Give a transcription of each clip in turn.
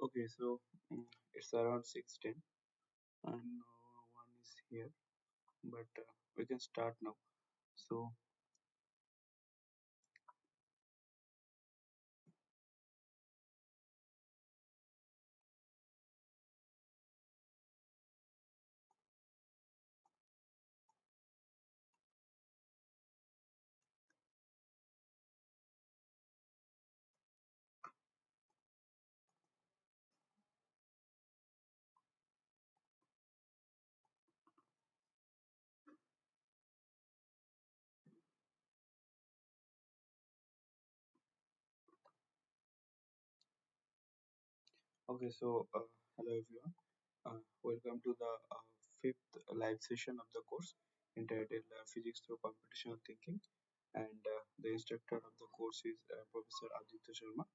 Okay, so it's around 6:10 and no one is here, but we can start now. So, okay, so hello everyone. Welcome to the fifth live session of the course entitled Physics through Computational Thinking. And the instructor of the course is Professor Aditya Sharma.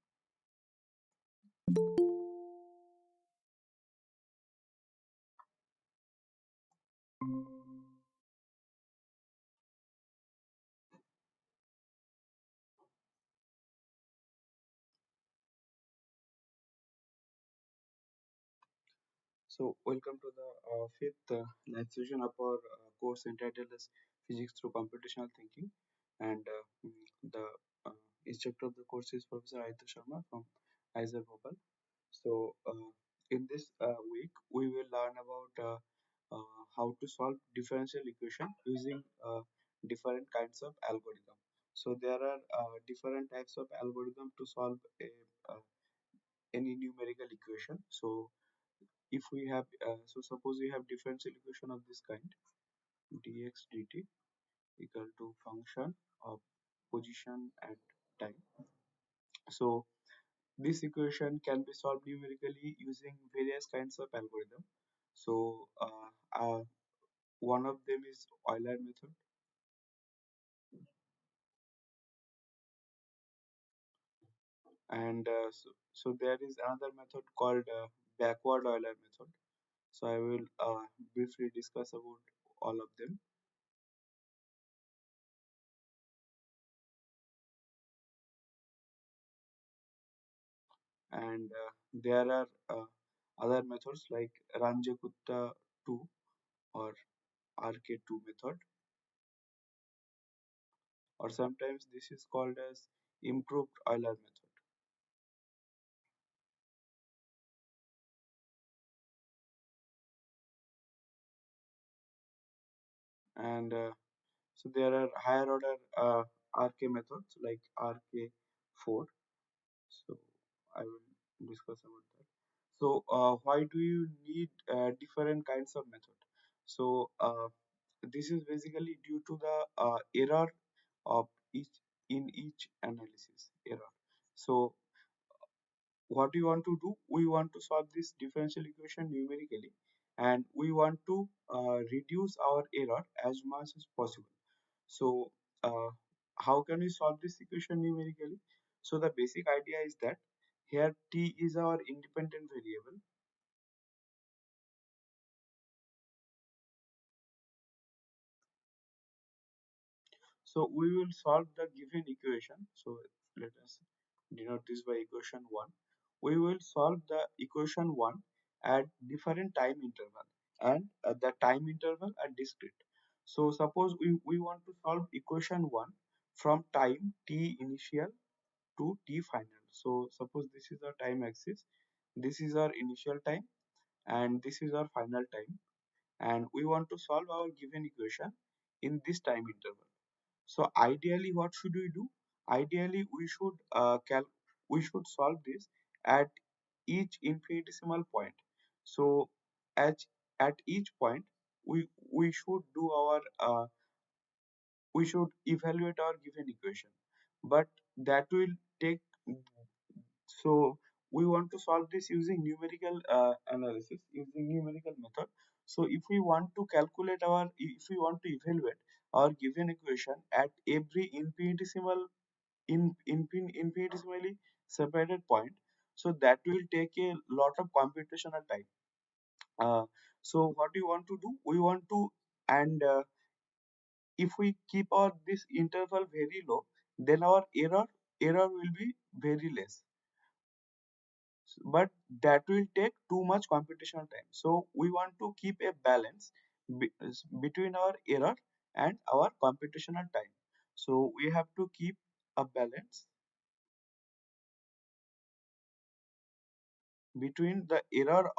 So, welcome to the fifth live session of our course entitled as Physics through Computational Thinking. And the uh, instructor of the course is Professor Aditya Sharma from ISER Bhopal. So, in this week, we will learn about how to solve differential equation using different kinds of algorithm. So, there are different types of algorithm to solve uh, any numerical equation. So, if we have, suppose we have differential equation of this kind, dx dt equal to function of position and time. So, this equation can be solved numerically using various kinds of algorithm. So one of them is Euler method, and so there is another method called backward Euler method. So I will briefly discuss about all of them. And there are other methods like Ranjakutta 2 or RK2 method, or sometimes this is called as improved Euler method. And so there are higher order RK methods like RK4. So I will discuss about that. So why do you need different kinds of method? So this is basically due to the error of each analysis error. So what we want to do, we want to solve this differential equation numerically, and we want to reduce our error as much as possible. So uh, how can we solve this equation numerically? So the basic idea is that here t is our independent variable, so we will solve the given equation. So let us denote this by equation 1. We will solve the equation 1 at different time interval, and the time interval are discrete. So suppose we want to solve equation 1 from time t initial to t final. So suppose this is our time axis, this is our initial time, and this is our final time, and we want to solve our given equation in this time interval. So ideally, what should we do? Ideally, we should solve this at each infinitesimal point. So at each point, we should do our we should evaluate our given equation, but that will take. So we want to solve this using numerical analysis, using numerical method. So if we want to evaluate our given equation at every infinitesimally separated point, so that will take a lot of computational time. So what we want to do, we want to, and if we keep our this interval very low, then our error will be very less. but that will take too much computational time. So we want to keep a balance between our error and our computational time. So we have to keep a balance between the error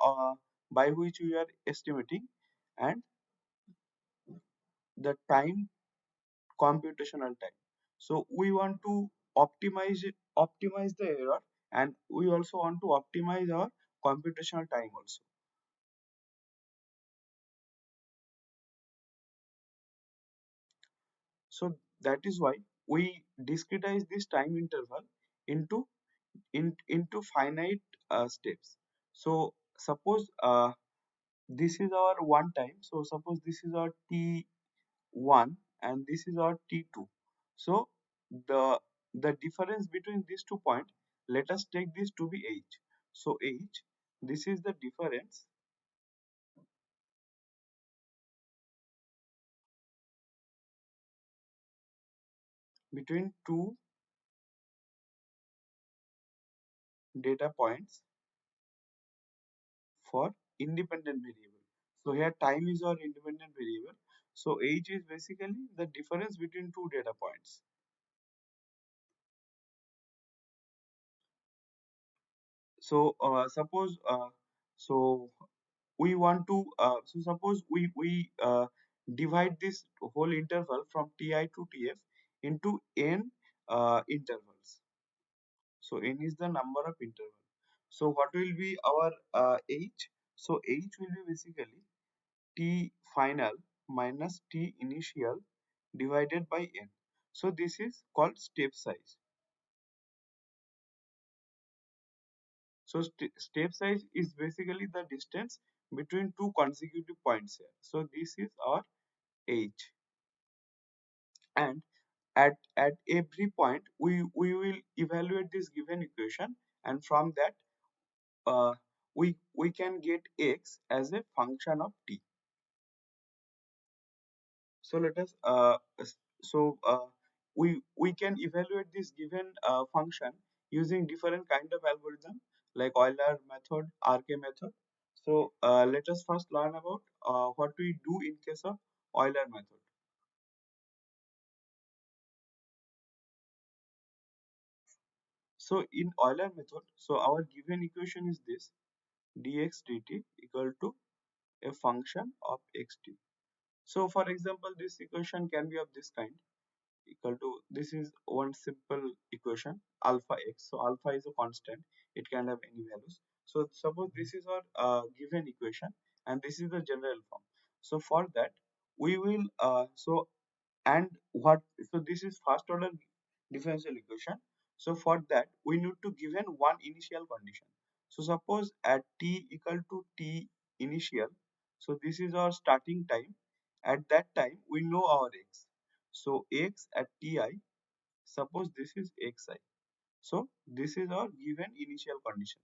by which we are estimating and the time, computational time. So we want to optimize the error, and we also want to optimize our computational time also. So that is why we discretize this time interval into into finite steps. So suppose this is our one time. So suppose this is our t1 and this is our t2. So the the difference between these 2 points, let us take this to be h. So h, this is the difference between two data points for independent variable. So here time is our independent variable. So age is basically the difference between two data points. So so we want to so suppose we divide this whole interval from ti to tf into n intervals. So n is the number of interval. So what will be our h? So h will be basically t final minus t initial divided by n. So this is called step size. So step size is basically the distance between two consecutive points here. So this is our h, and at every point we will evaluate this given equation, and from that we can get x as a function of t. So let us so we can evaluate this given function using different kind of algorithm like Euler method, RK method. So let us first learn about what we do in case of Euler method. So in Euler method, so our given equation is this: dx dt equal to a function of xt. So for example, this equation can be of this kind: equal to, this is one simple equation, alpha x. So alpha is a constant, it can have any values. So suppose this is our given equation, and this is the general form. So for that we will and what so this is first order differential equation. So for that we need to given one initial condition. So suppose at t equal to t initial, so this is our starting time. At that time we know our x. So x at ti, suppose this is xi. So this is our given initial condition.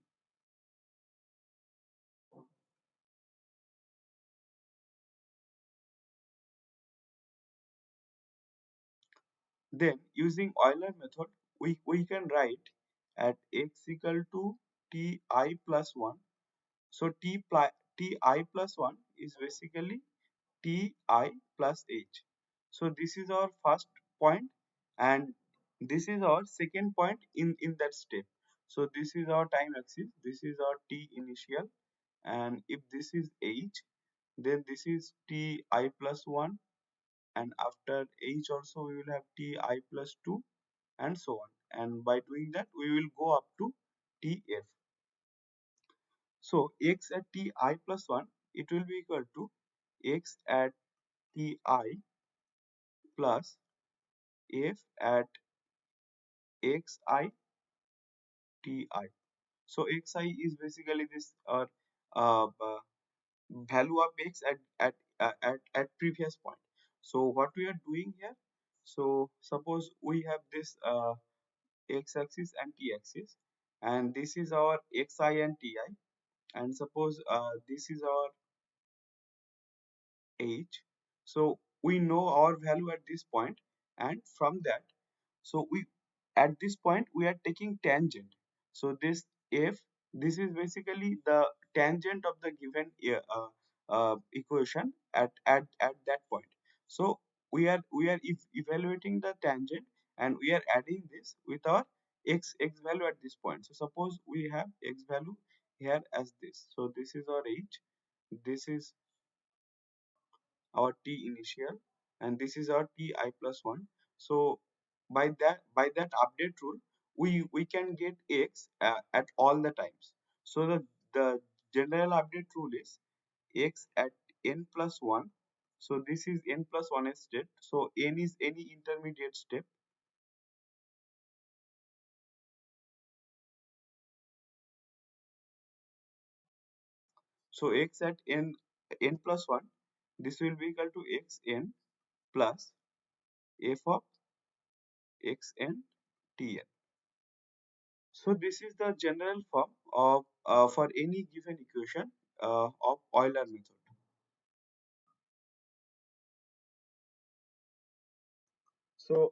Then using Euler method, we can write at x equal to ti plus 1. So ti plus 1 is basically ti plus h. So this is our first point, and this is our second point in that step. So this is our time axis, this is our t initial, and if this is h, then this is ti plus 1, and after h also we will have ti plus 2, and so on. And by doing that we will go up to tf. So x at ti plus 1, it will be equal to x at ti plus f at xi ti. So xi is basically this value of x at previous point. So what we are doing here, so suppose we have this x-axis and t-axis, and this is our xi and ti, and suppose this is our h. So we know our value at this point, and from that, so we at this point we are taking tangent. So this f, This is basically the tangent of the given equation at that point. So we are evaluating the tangent, and we are adding this with our x value at this point. So suppose we have x value here as this. So this is our h, this is our t initial, and this is our ti plus 1. So by that update rule, we can get x at all the times. So the general update rule is x at n plus 1. So this is n plus 1 state, so n is any intermediate step. So x at n plus 1, this will be equal to x n plus f of x n t n. So this is the general form of for any given equation of Euler method. So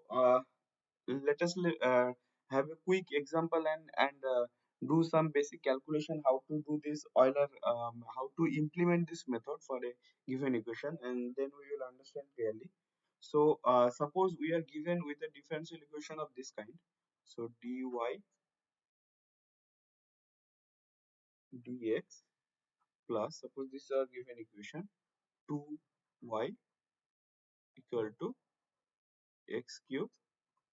let us have a quick example and do some basic calculation how to do this Euler, how to implement this method for a given equation, and then we will understand clearly. So suppose we are given with a differential equation of this kind. So dy dx plus, suppose this is our given equation, 2y equal to x cube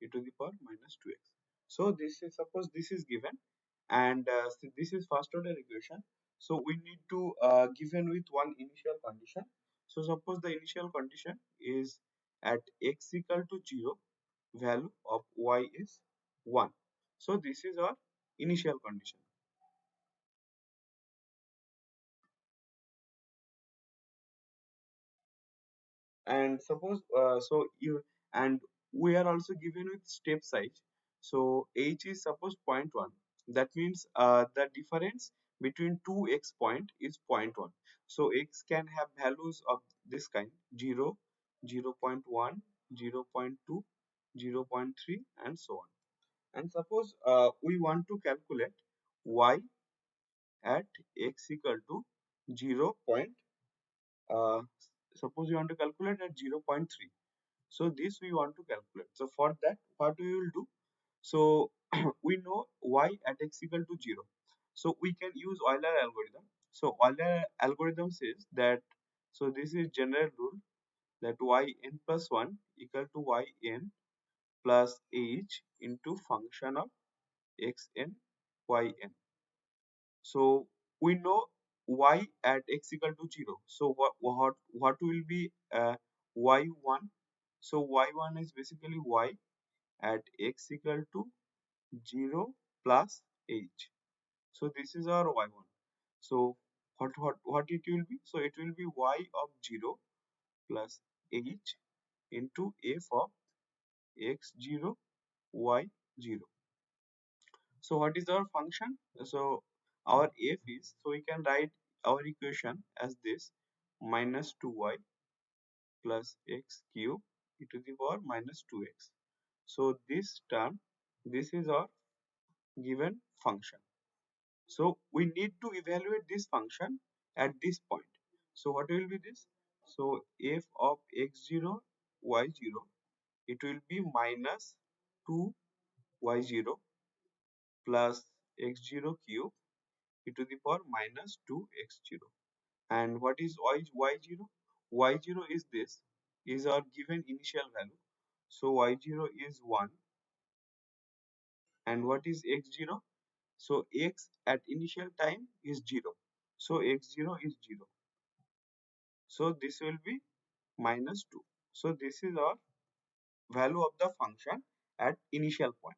e to the power minus 2x. So this is, suppose this is given, and so this is first order equation. So we need to given with one initial condition. So suppose the initial condition is at x equal to 0, value of y is 1. So this is our initial condition. And suppose so you, and we are also given with step size. So h is suppose zero point 0.1. That means the difference between two x point is zero point 0.1. So x can have values of this kind: 0, 0 0.1, 0 0.2, 0 0.3, and so on. And suppose we want to calculate y at x equal to 0 point, uh, suppose you want to calculate at 0.3. So this we want to calculate. So for that, what we will do? So we know y at x equal to 0. So we can use Euler algorithm. So Euler algorithm says that, so this is general rule, that y n plus 1 equal to y n plus h into function of x n y n. So we know y at x equal to 0. So what will be y1? So y1 is basically y at x equal to 0 plus h. So this is our y1. So what it will be? So it will be y of 0 plus h into f of x0 y0. So what is our function? So our f is, so we can write our equation as this: minus 2y plus x cube e to the power minus 2x. So this term, this is our given function. So we need to evaluate this function at this point. So what will be this? So f of x0 y0, it will be minus 2y0 plus x0 cube e to the power minus 2x0. And what is y0? Y0 is this, is our given initial value. So y0 is 1. And what is x0? So x at initial time is 0. So x0 is 0. So this will be minus 2. So this is our value of the function at initial point.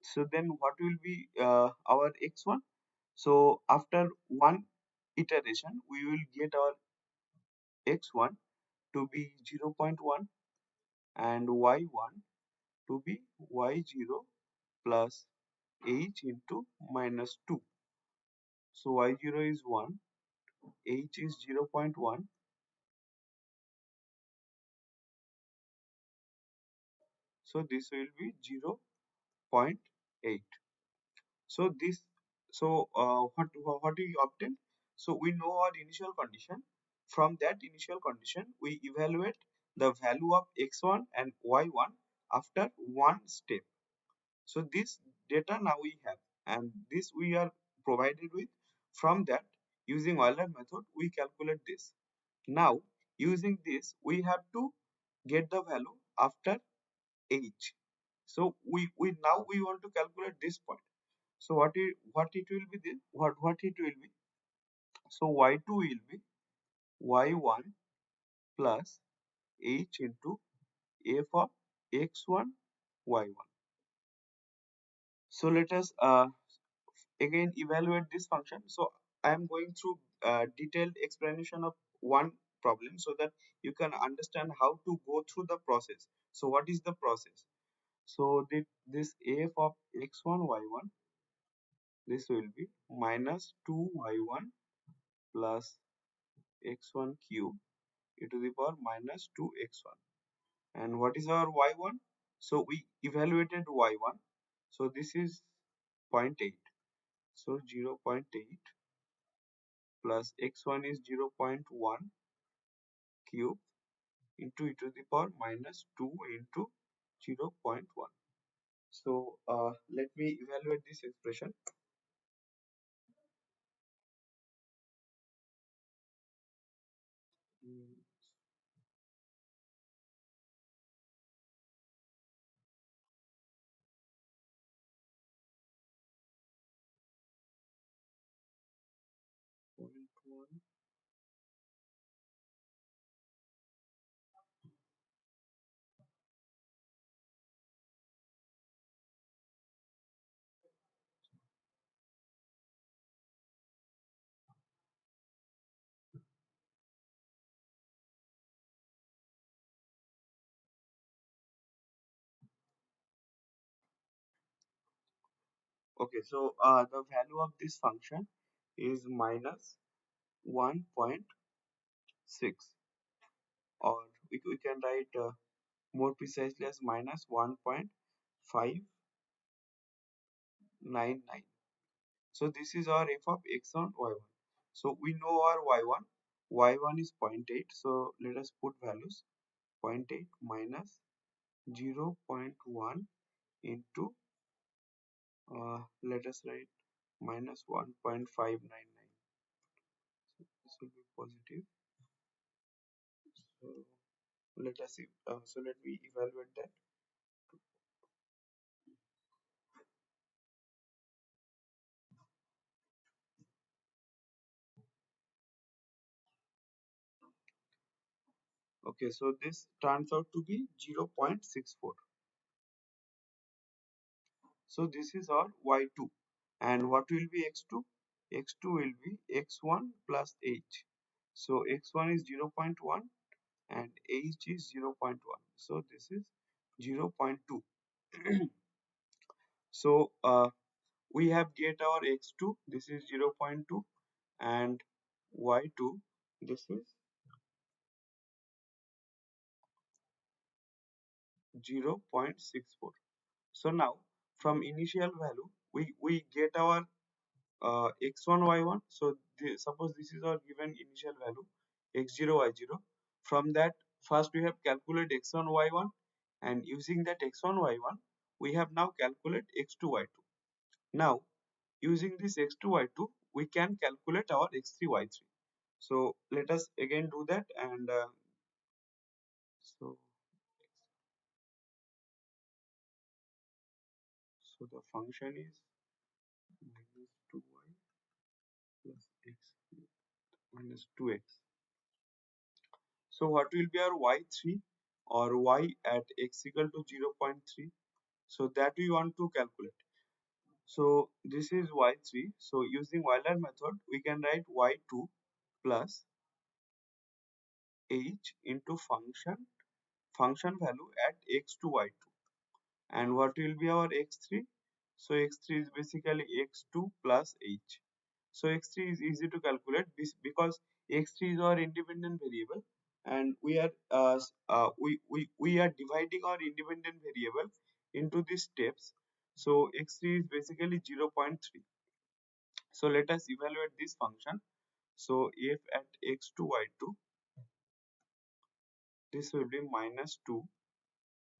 So then what will be our x1? So after one iteration, we will get our x1 to be 0 0.1 and y1 to be y0 plus h into minus 2. So y0 is 1, h is 0 0.1. So this will be 0 0.8. So this So what we obtain? So we know our initial condition. From that initial condition, we evaluate the value of x1 and y1 after one step. So this data now we have, and this we are provided with. From that, using Euler method, we calculate this. Now, using this, we have to get the value after age. So we now we want to calculate this point. So what it will be this? What it will be? So y2 will be y1 plus h into f of x1 y1. So let us again evaluate this function. So I am going through detailed explanation of one problem so that you can understand how to go through the process. So what is the process? So this f of x1 y1, this will be minus 2y1 plus x1 cube e to the power minus 2x1. And what is our y1? So we evaluated y1. So this is zero point 0.8. So 0.8 plus x1 is 0.1 cube into e to the power minus 2 into 0.1. So let me evaluate this expression. Mm, 0.1. Okay, so the value of this function is minus 1.6, or we can write more precisely as minus 1.599. So this is our f of x1 y1. So we know our y1. Y1 is zero point 0.8. So let us put values. Zero point 0.8 minus 0.1 into let us write minus 1.599. This will be positive. So let us see. So let me evaluate that. Okay, so this turns out to be 0.64. So this is our y2. And what will be x2? X2 will be x1 plus h. So x1 is 0.1 and h is 0.1. So this is 0.2. So we have get our x2, this is 0.2, and y2, this is 0.64. So now from initial value we get our x1 y1. So suppose this is our given initial value x0 y0. From that, first we have calculate x1 y1, and using that x1 y1 we have now calculate x2 y2. Now using this x2 y2 we can calculate our x3 y3. So let us again do that. And so so the function is minus 2y plus x minus 2x. So what will be our y3 or y at x equal to 0.3? So that we want to calculate. So this is y3. So using Euler method, we can write y2 plus h into function value at x to y2. And what will be our x3? So x3 is basically x2 plus h. So x3 is easy to calculate because x3 is our independent variable, and we are dividing our independent variable into these steps. So x3 is basically 0.3. So let us evaluate this function. So if at x2 y2, this will be minus 2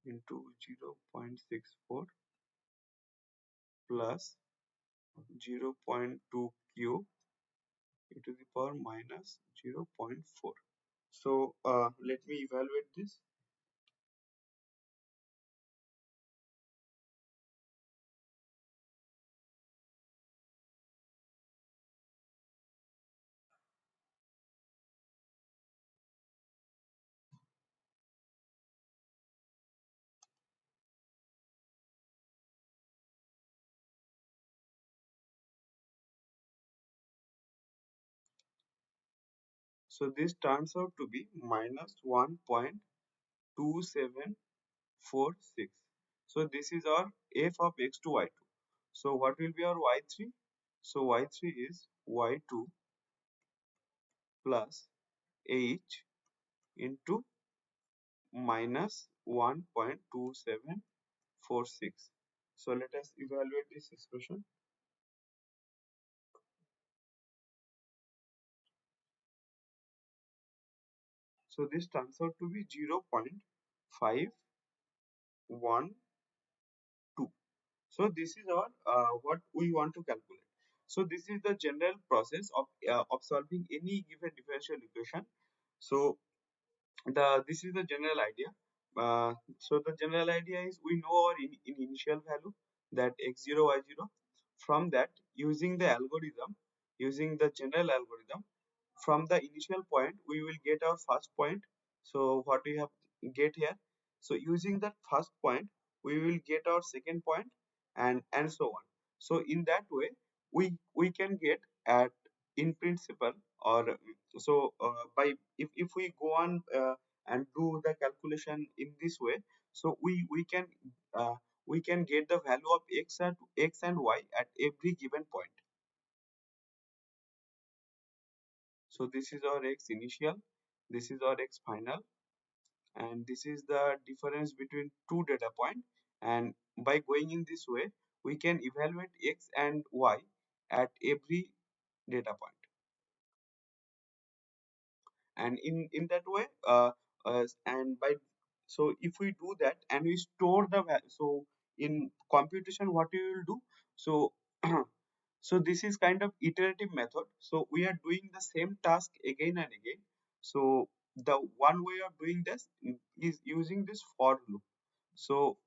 into 0.64 plus 0.2 cube e to the power minus 0.4. So let me evaluate this. So this turns out to be minus 1.2746. So this is our f of x to y2. So what will be our y3? So y3 is y2 plus h into minus 1.2746. So let us evaluate this expression. So this turns out to be 0.512. So this is our what we want to calculate. So this is the general process of solving any given differential equation. So this is the general idea. So the general idea is we know our in initial value, that x0 y0. From that, using the algorithm, using the general algorithm, from the initial point we will get our first point. So what we have get here, so using that first point we will get our second point, and so on. So in that way we can get at in principle, or by if we go on and do the calculation in this way, so uh, we can get the value of x and y at every given point. So this is our x initial, this is our x final, and this is the difference between two data point. And by going in this way, we can evaluate x and y at every data point. And in that way, and by so if we do that and we store the value, so in computation what we will do, so so this is kind of iterative method. So we are doing the same task again and again. So the one way of doing this is using this for loop. So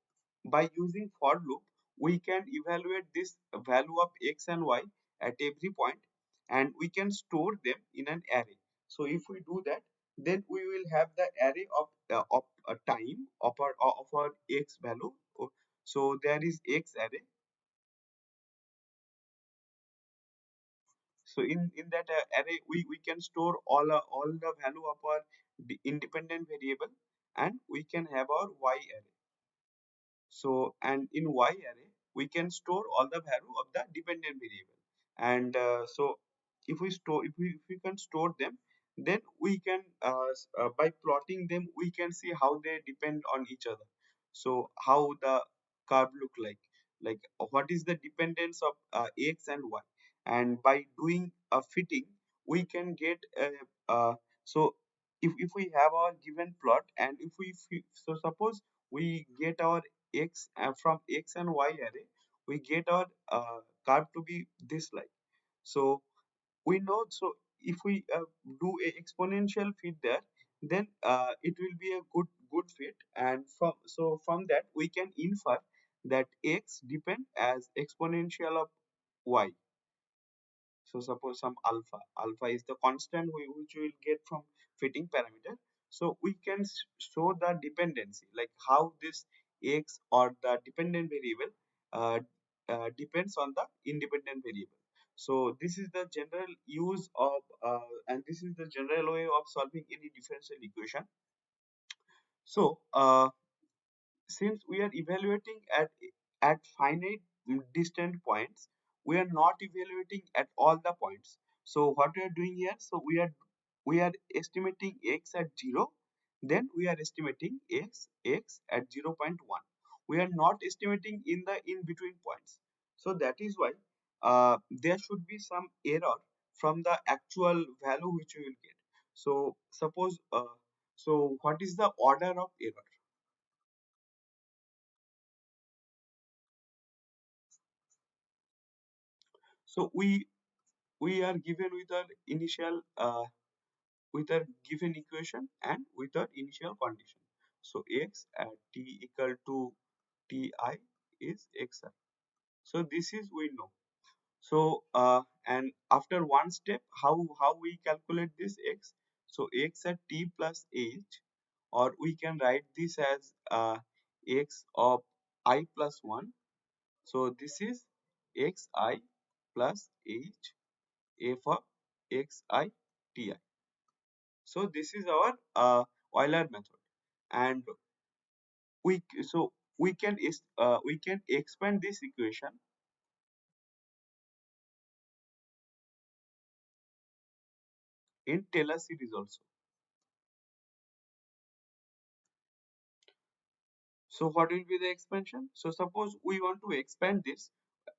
by using for loop, we can evaluate this value of x and y at every point, and we can store them in an array. So if we do that, then we will have the array of time of our x value. So there is x array. So in that array, we can store all the value of our independent variable, and we can have our y array. So and in y array we can store all the value of the dependent variable. And so if we can store them, then we can by plotting them we can see how they depend on each other. So how the curve look like what is the dependence of x and y. And by doing a fitting we can get so if we have our given plot, and if we so suppose we get our x from x and y array, we get our curve to be this like. So we know, so if we do a exponential fit there, then it will be a good fit. And from that we can infer that x depend as exponential of y. So suppose some alpha is the constant which we will get from fitting parameter. So we can show the dependency, like how this x or the dependent variable uh, depends on the independent variable. So this is the general use of and this is the general way of solving any differential equation. So since we are evaluating at finite distant points, we are not evaluating at all the points. So what we are doing here, so we are estimating x at 0, then we are estimating x at 0.1. We are not estimating in the in between points. So that is why there should be some error from the actual value which we will get. So suppose, so what is the order of error? So we are given with our initial with our given equation and with our initial condition. So x at t equal to ti is xi. So this is we know. So and after one step, how we calculate this x? So x at t plus h, or we can write this as x of I plus 1. So this is xi plus h f of xi ti. So this is our Euler method, and we can expand this equation in Taylor series also. So what will be the expansion? So suppose we want to expand this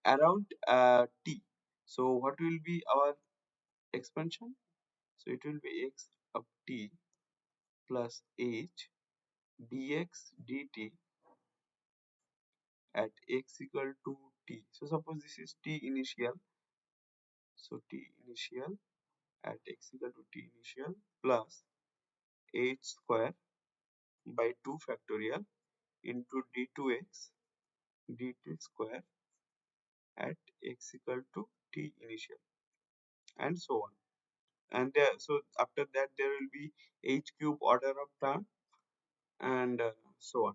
around t. So what will be our expansion? So it will be x of t plus h dx dt at x equal to t. So suppose this is t initial. So t initial at x equal to t initial plus h square by 2 factorial into d2x dt square at x equal to t initial, and so on. And so after that there will be h cube order of term, and so on.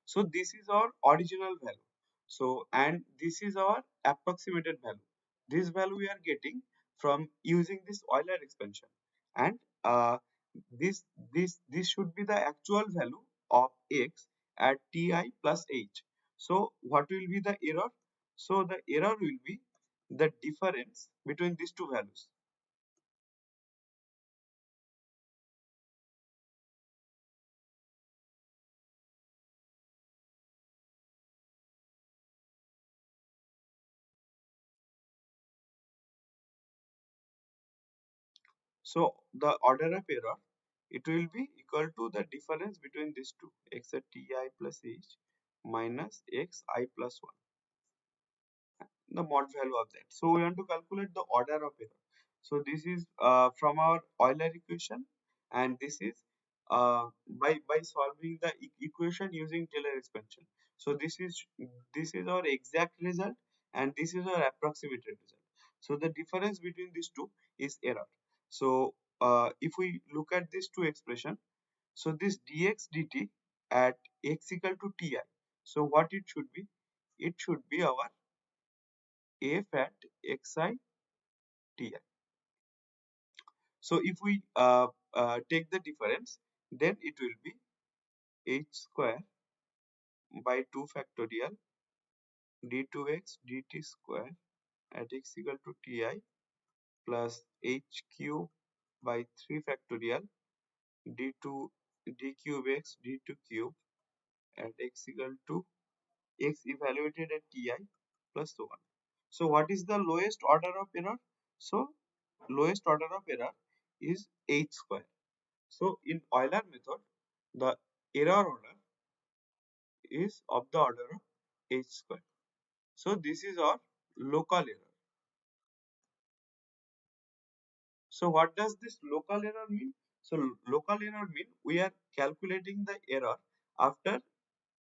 So this is our original value. So and this is our approximated value. This value we are getting from using this Euler expansion, and this should be the actual value of x at ti plus h. So what will be the error? So the error will be the difference between these two values. So the order of error, it will be equal to the difference between these two, x at ti plus h minus x I plus 1, the mod value of that. So we want to calculate the order of error. So this is from our Euler equation, and this is by solving the equation using Taylor expansion. So this is our exact result, and this is our approximated result. So the difference between these two is error. So if we look at these two expression, so this dx dt at x equal to ti. So what it should be? It should be our f at xi ti. So if we take the difference, then it will be h square by 2 factorial d2x dt square at x equal to ti plus h cube by 3 factorial d2 d cube x d2 cube at x equal to x evaluated at ti plus so on. So what is the lowest order of error? So lowest order of error is h square. So in Euler method, the error order is of the order of h square. So this is our local error. So what does this local error mean? So local error mean we are calculating the error after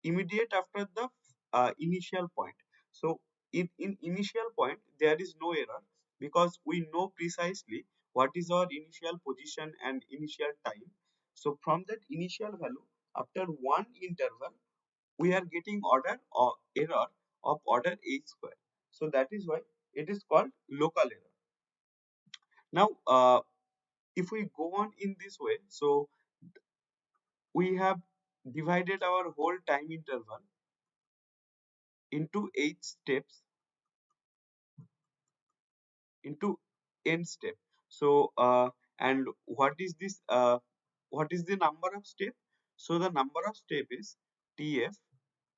immediate after the initial point. So in initial point there is no error because we know precisely what is our initial position and initial time. So from that initial value, after one interval, we are getting order or error of order h square. So that is why it is called local error. Now if we go on in this way, so we have divided our whole time interval into 8 steps, into n step. So and what is the number of step? So the number of step is tf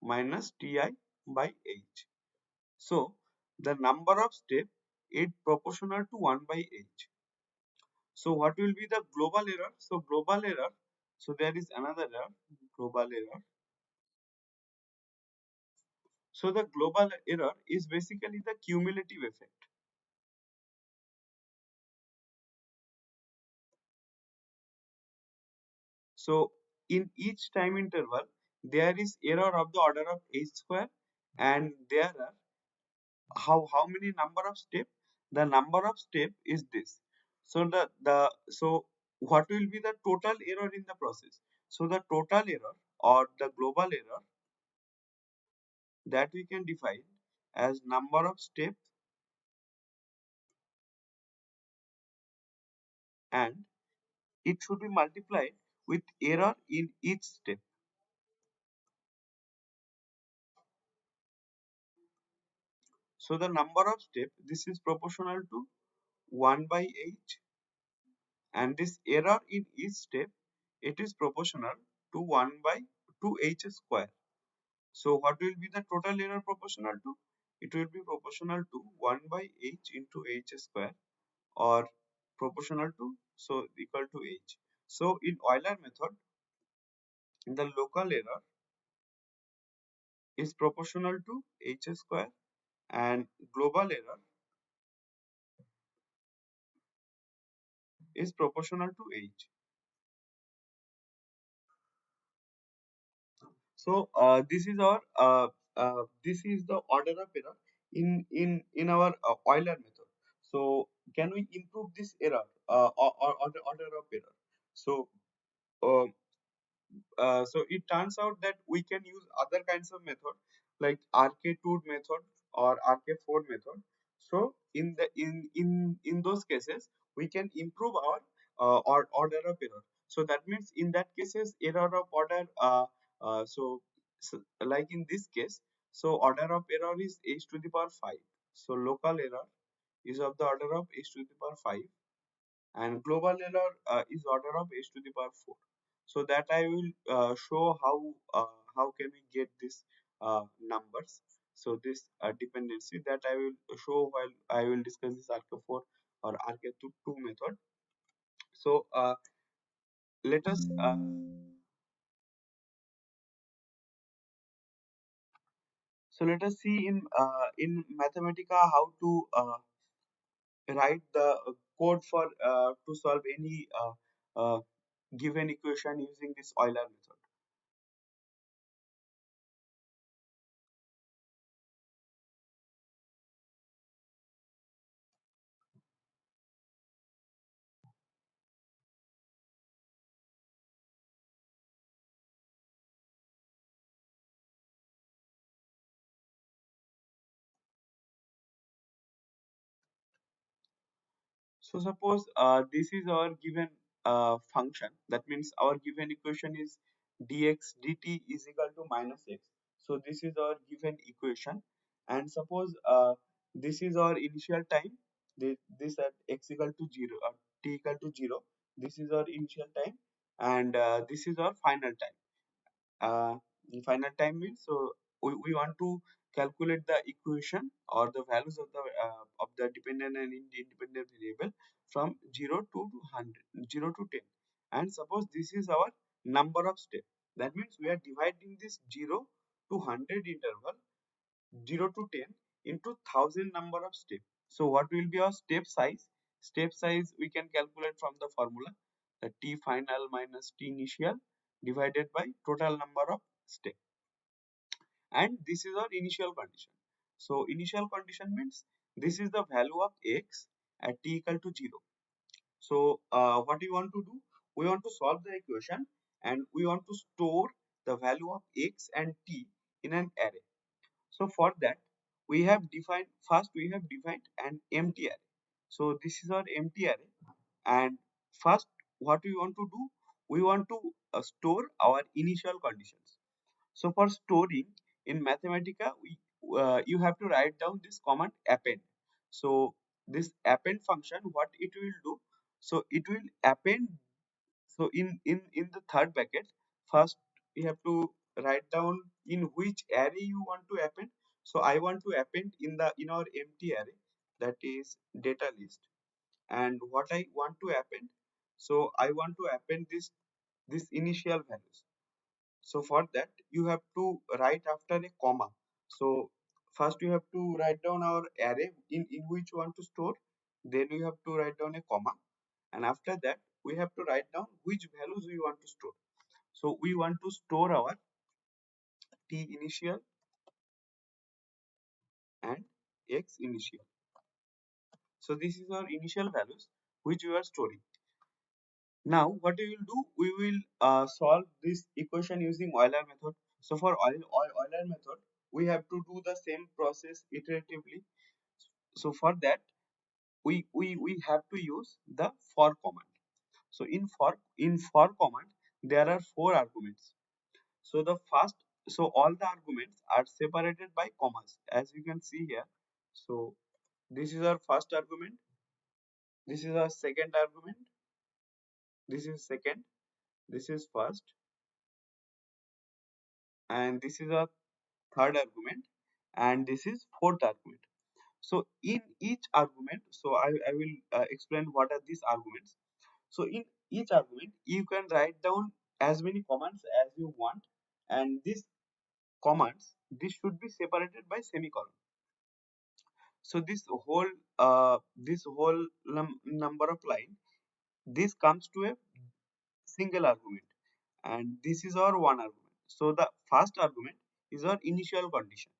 minus ti by h. So the number of step is proportional to 1 by h. So what will be the global error? So global error, so there is another error, global error. So the global error is basically the cumulative effect. So in each time interval, there is error of the order of h square, and there are how many number of step? The number of step is this. So so what will be the total error in the process? So the total error or the global error that we can define as number of step, and it should be multiplied with error in each step. So the number of step, this is proportional to 1 by h, and this error in each step, it is proportional to 1 by 2h square. So what will be the total error proportional to? It will be proportional to 1 by h into h square, or proportional to, so equal to h. So in Euler method, the local error is proportional to h square, and global error is proportional to h. So this is the order of error in our Euler method. So can we improve this error, or the order of error? So uh, so it turns out that we can use other kinds of method like RK2 method or RK4 method. So in those cases we can improve our order of error. So that means in that cases error of order, so like in this case, so order of error is h to the power 5. So local error is of the order of h to the power 5, and global error is order of h to the power 4. So that I will show how can we get this numbers. So this dependency that I will show while I will discuss this RK4 or RK2 method. So let us see in Mathematica how to write the code for to solve any given equation using this Euler method. So suppose this is our given function. That means our given equation is dx dt is equal to minus x. So this is our given equation. And suppose this is our initial time. This at x equal to 0 or t equal to 0. This is our initial time, and this is our final time. uh, Final time means, so we want to calculate the equation or the values of the dependent and independent variable from 0 to 100, 0 to 10. And suppose this is our number of steps. That means we are dividing this 0 to 100 interval, 0 to 10, into 1000 number of steps. So what will be our step size? Step size we can calculate from the formula, the t final minus t initial divided by total number of steps. And this is our initial condition. So initial condition means this is the value of x at t equal to 0. So what we want to do? We want to solve the equation, and we want to store the value of x and t in an array. So for that, we have defined, first we have defined an empty array. So this is our empty array, and first what we want to do, we want to store our initial conditions. So for storing in Mathematica, you have to write down this command append. So this append function, what it will do? So it will append. So in the third bracket, first you have to write down in which array you want to append. So I want to append in our empty array, that is data list. And what I want to append, so I want to append this initial values. So for that you have to write after a comma. So first you have to write down our array in which you want to store, then you have to write down a comma, and after that we have to write down which values we want to store. So we want to store our t initial and x initial. So this is our initial values which we are storing. Now what we will do, we will solve this equation using Euler method. So for Euler method, we have to do the same process iteratively. So for that, we have to use the for command. So in for command, there are four arguments. So the first, so all the arguments are separated by commas, as you can see here. So this is our first argument, this is our second argument, this is second, this is first, and this is our third argument, and this is fourth argument. So in each argument, so I will explain what are these arguments. So in each argument you can write down as many commands as you want, and these commands, this should be separated by semicolon. So this whole number of line, this comes to a single argument, and this is our one argument. So the first argument is our initial condition.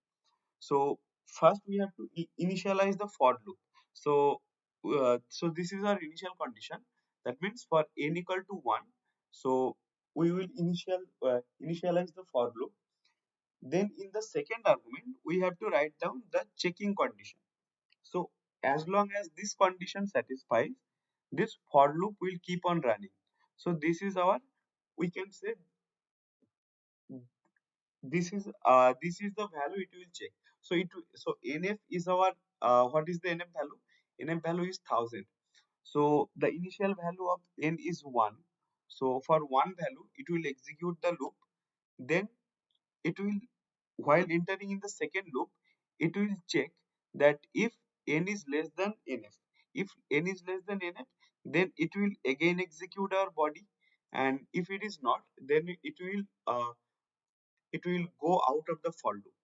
So first we have to initialize the for loop. So this is our initial condition. That means for n equal to 1, so we will initialize the for loop. Then in the second argument we have to write down the checking condition. So as long as this condition satisfies, this for loop will keep on running. So this is our, we can say, this is the value it will check. So nf is our, what is the nf value? Nf value is 1000. So the initial value of n is 1. So for one value it will execute the loop. Then it will, while entering in the second loop, it will check that if n is less than nf. If n is less than nf, then it will again execute our body, and if it is not, then it will go out of the for loop.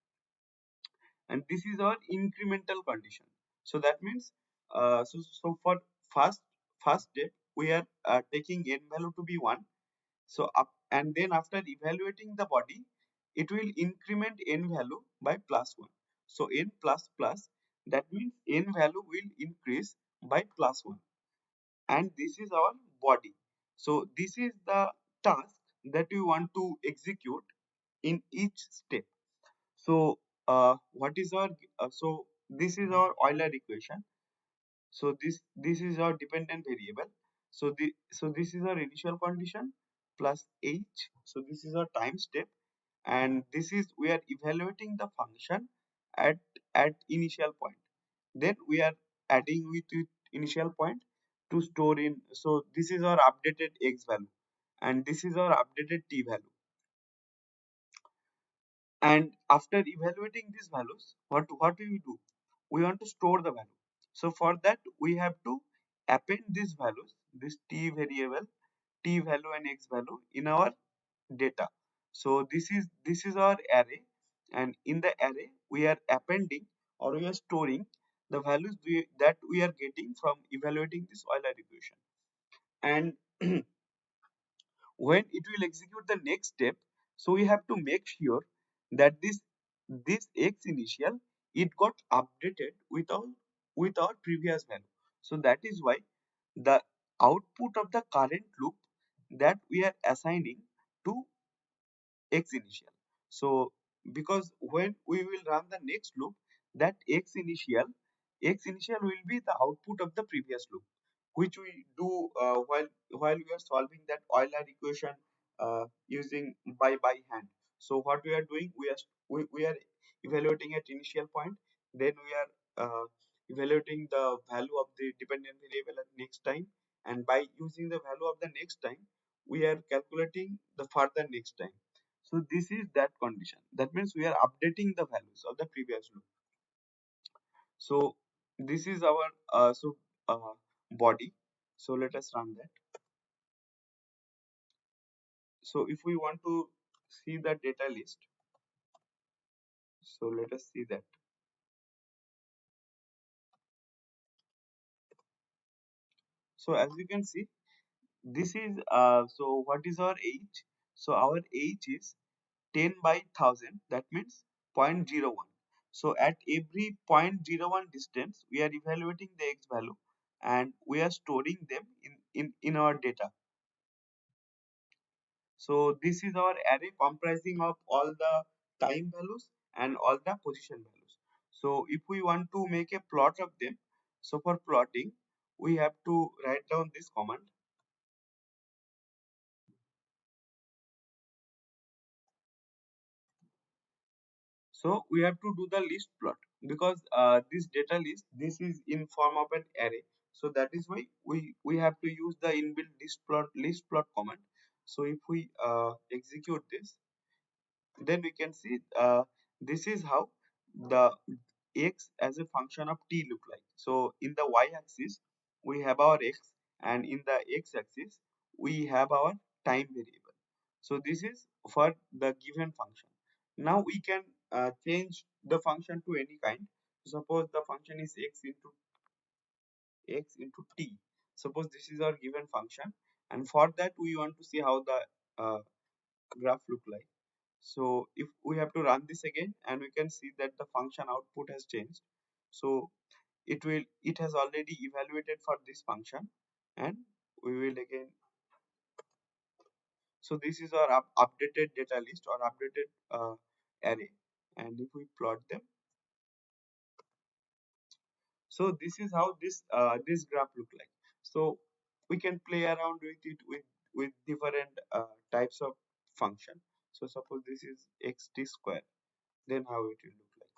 And this is our incremental condition. So that means, so for first first step we are taking n value to be 1. So up, and then after evaluating the body, it will increment n value by plus 1. So n plus plus, that means n value will increase by plus 1, and this is our body. So this is the task that we want to execute in each step. So what is our, so this is our Euler equation. So this is our dependent variable. So this is our initial condition plus h. So this is our time step, and this is, we are evaluating the function at initial point. Then we are adding with initial point to store in. So this is our updated x value, and this is our updated t value. And after evaluating these values, what do we do? We want to store the value. So for that we have to append these values, this t variable, t value and x value, in our data. So this is our array, and in the array we are appending, or we are storing the values that we are getting from evaluating this Euler equation. And when it will execute the next step, so we have to make sure that this x initial, it got updated with our previous value. So that is why the output of the current loop, that we are assigning to x initial. So because when we will run the next loop, that x initial will be the output of the previous loop, which we do while we are solving that Euler equation using by hand. So what we are doing, we are evaluating at initial point, then we are evaluating the value of the dependent variable at next time, and by using the value of the next time, we are calculating the further next time. So this is that condition. That means we are updating the values of the previous loop. So this is our uh, body. So let us run that. So if we want to see the data list, so let us see that. So as you can see, this is so what is our age? So our age is 10 by 1000. That means 0.01. So at every zero point 0.01 distance, we are evaluating the x value and we are storing them in our data. So this is our array comprising of all the time values and all the position values. So if we want to make a plot of them, so for plotting, we have to write down this command. So we have to do the list plot because this data list, this is in form of an array. So that is why we have to use the inbuilt list plot command. So if we execute this, then we can see this is how the x as a function of t look like. So in the y-axis we have our x, and in the x-axis we have our time variable. So this is for the given function. Now we can change the function to any kind. Suppose the function is x into t. Suppose this is our given function, and for that we want to see how the graph look like. So if we have to run this again, and we can see that the function output has changed. So it has already evaluated for this function, and we will again. So this is our updated data list or updated array, and if we plot them, so this is how this graph look like. So we can play around with it with different types of function. So suppose this is xt square, then how it will look like.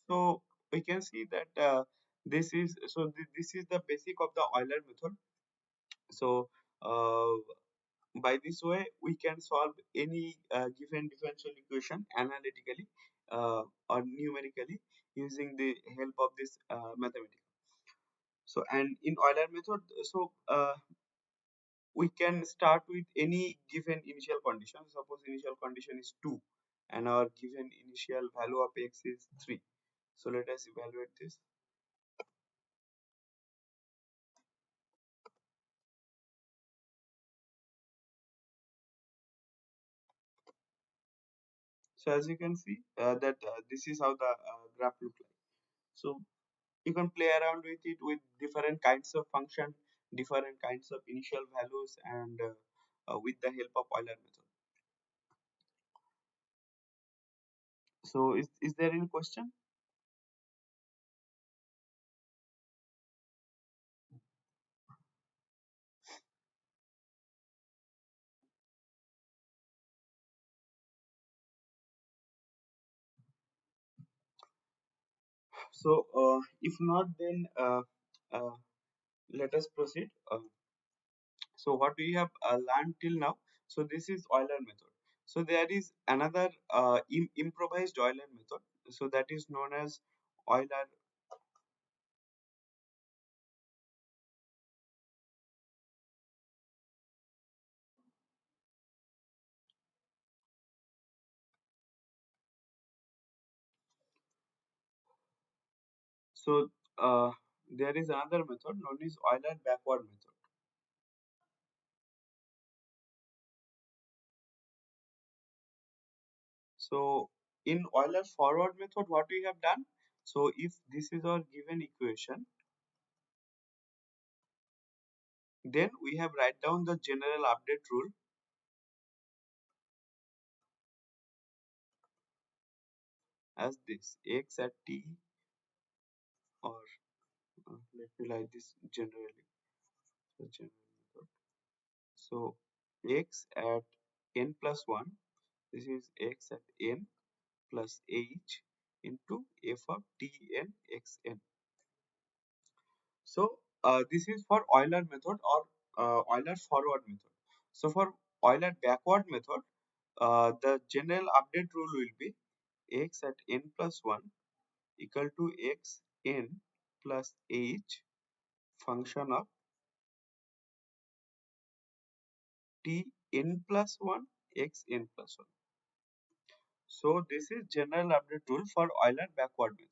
So we can see that this is the basic of the Euler method. So by this way we can solve any given differential equation analytically or numerically using the help of this mathematics. So and in Euler method, so we can start with any given initial condition. Suppose initial condition is 2 and our given initial value of x is 3. So let us evaluate this. So as you can see that this is how the graph look like. So you can play around with it with different kinds of function, different kinds of initial values, and with the help of Euler method. So is there any question? So if not, then uh, let us proceed. So what we have learned till now. So this is Euler method. So there is another improvised Euler method. So that is known as Euler. So there is another method known as Euler backward method. So in Euler forward method, what we have done? So if this is our given equation, then we have write down the general update rule as this: x at t, or let me write this generally. So general method. So x at n plus 1, this is x at n plus h, into f of Tn xn. So this is for Euler method or Euler forward method. So for Euler backward method, the general update rule will be x at n plus 1 equal to x n plus h function of t n plus 1 x n plus 1. So this is general update rule for Euler backward method.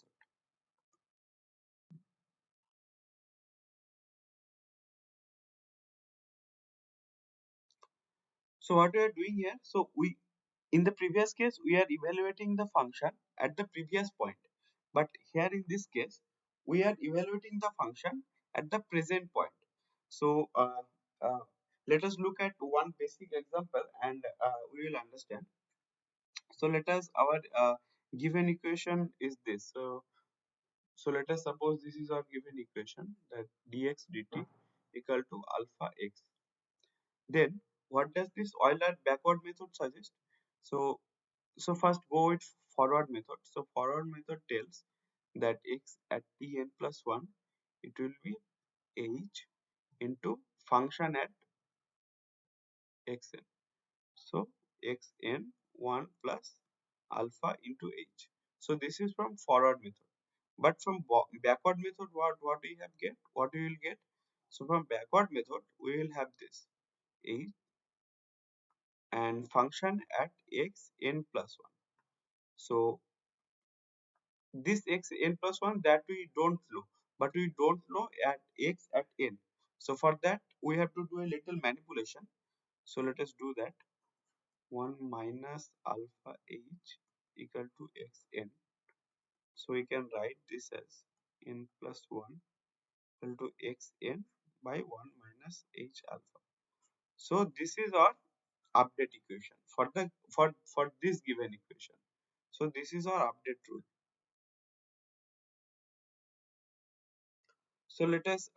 So what we are doing here, so we in the previous case we are evaluating the function at the previous point, but here in this case we are evaluating the function at the present point. So uh, let us look at one basic example and we will understand. So let us our given equation is this. So let us suppose this is our given equation that dx dt equal to alpha x. Then what does this Euler backward method suggest? So so first go with forward method. So forward method tells that x at Tn plus 1 it will be h into function at xn. So xn 1 plus alpha into h. So this is from forward method. But from backward method, what we have get? What we will get? So from backward method, we will have this h and function at x n plus 1. So this x n plus 1 that we don't know, but we don't know at x at n. So for that we have to do a little manipulation. So let us do that. 1 minus alpha h equal to x n. So we can write this as n plus 1 equal to x n by 1 minus h alpha. So this is our update equation for the for this given equation. So this is our update rule. So let us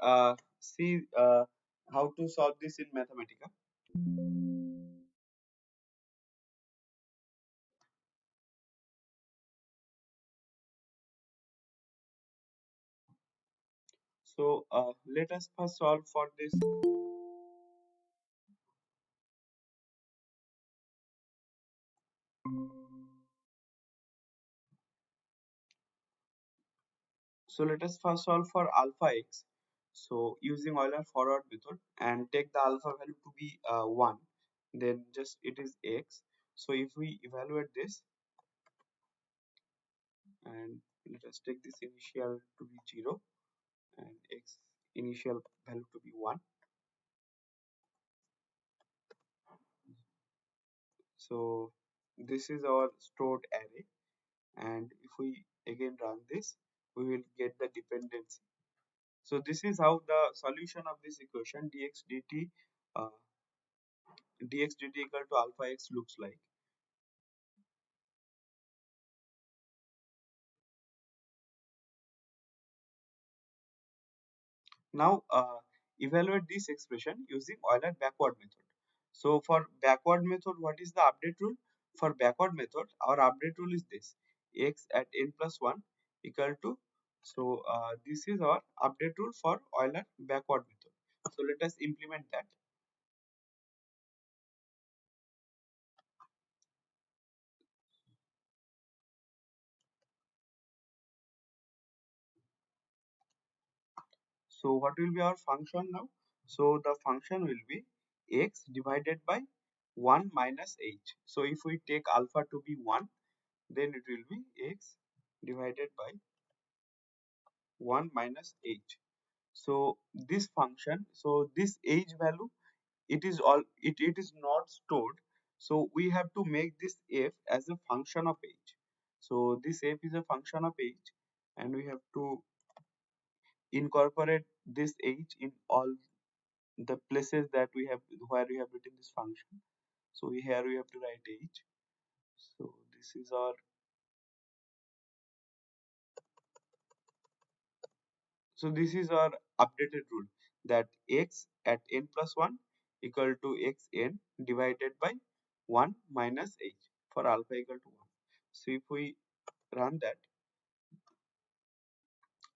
see how to solve this in Mathematica. So let us first solve for this. So let us first solve for alpha x. So using Euler forward method and take the alpha value to be 1, then just it is x. So if we evaluate this and let us take this initial to be 0 and x initial value to be 1. So this is our stored array, and if we again run this we will get the dependency. So this is how the solution of this equation uh, dx dt equal to alpha x looks like. Now evaluate this expression using Euler backward method. So for backward method, what is the update rule? For backward method, our update rule is this: x at n plus 1 equal to. So this is our update rule for Euler backward method. So let us implement that. So what will be our function now? So the function will be x divided by 1 minus h. So if we take alpha to be 1, then it will be x divided by 1 minus h. So this function, so this h value, it is not stored. So we have to make this f as a function of h. So this f is a function of h, and we have to incorporate this h in all the places that we have where we have written this function. So here we have to write h. So this is our this is our updated rule that x at n plus 1 equal to x n divided by 1 minus h for alpha equal to 1. So if we run that,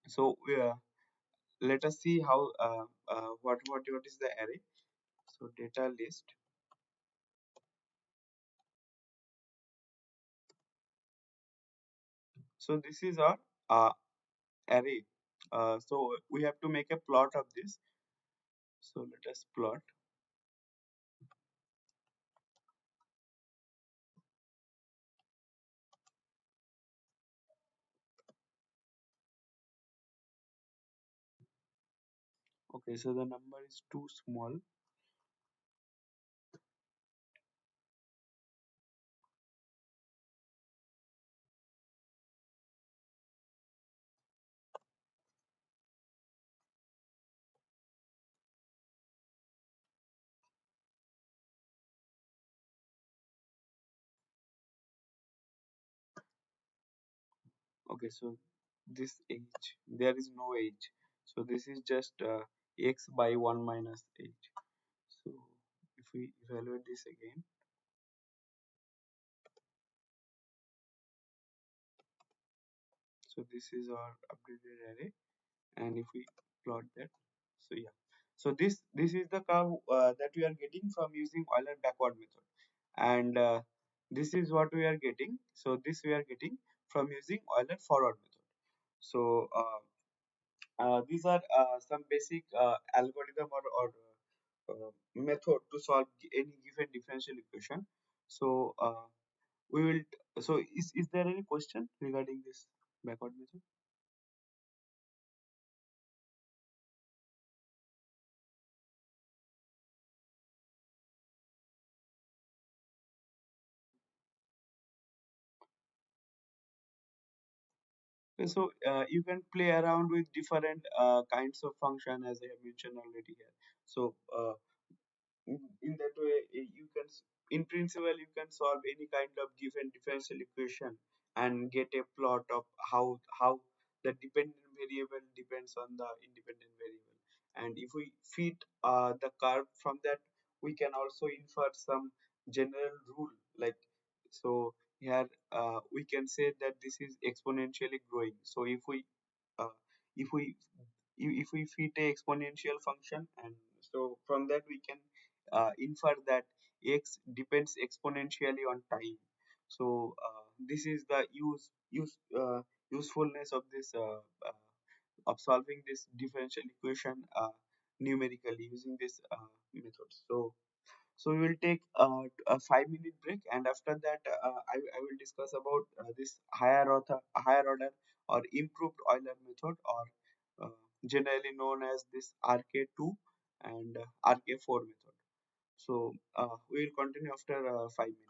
So let us see how what is the array. So data list. So this is our array. So we have to make a plot of this. So let us plot. Okay, so the number is too small. Okay, so this age, there is no age. So this is just x by 1 minus age. So if we evaluate this again, so this is our updated array, and if we plot that, so yeah, so this is the curve that we are getting from using Euler backward method, and this is what we are getting. So this we are getting from using Euler forward method. So these are some basic algorithm or method to solve any given differential equation. So we will. So is there any question regarding this backward method? So you can play around with different kinds of function as I have mentioned already here. So in that way you can in principle you can solve any kind of given differential equation and get a plot of how the dependent variable depends on the independent variable, and if we fit the curve from that, we can also infer some general rule, like, so here we can say that this is exponentially growing. So uh, if we if we fit a exponential function, and so from that we can infer that x depends exponentially on time. So this is the usefulness of this of solving this differential equation numerically using this method. So we will take a 5 minute break, and after that I will discuss about this higher order or improved Euler method, or generally known as this RK2 and RK4 method. So we will continue after 5 minutes.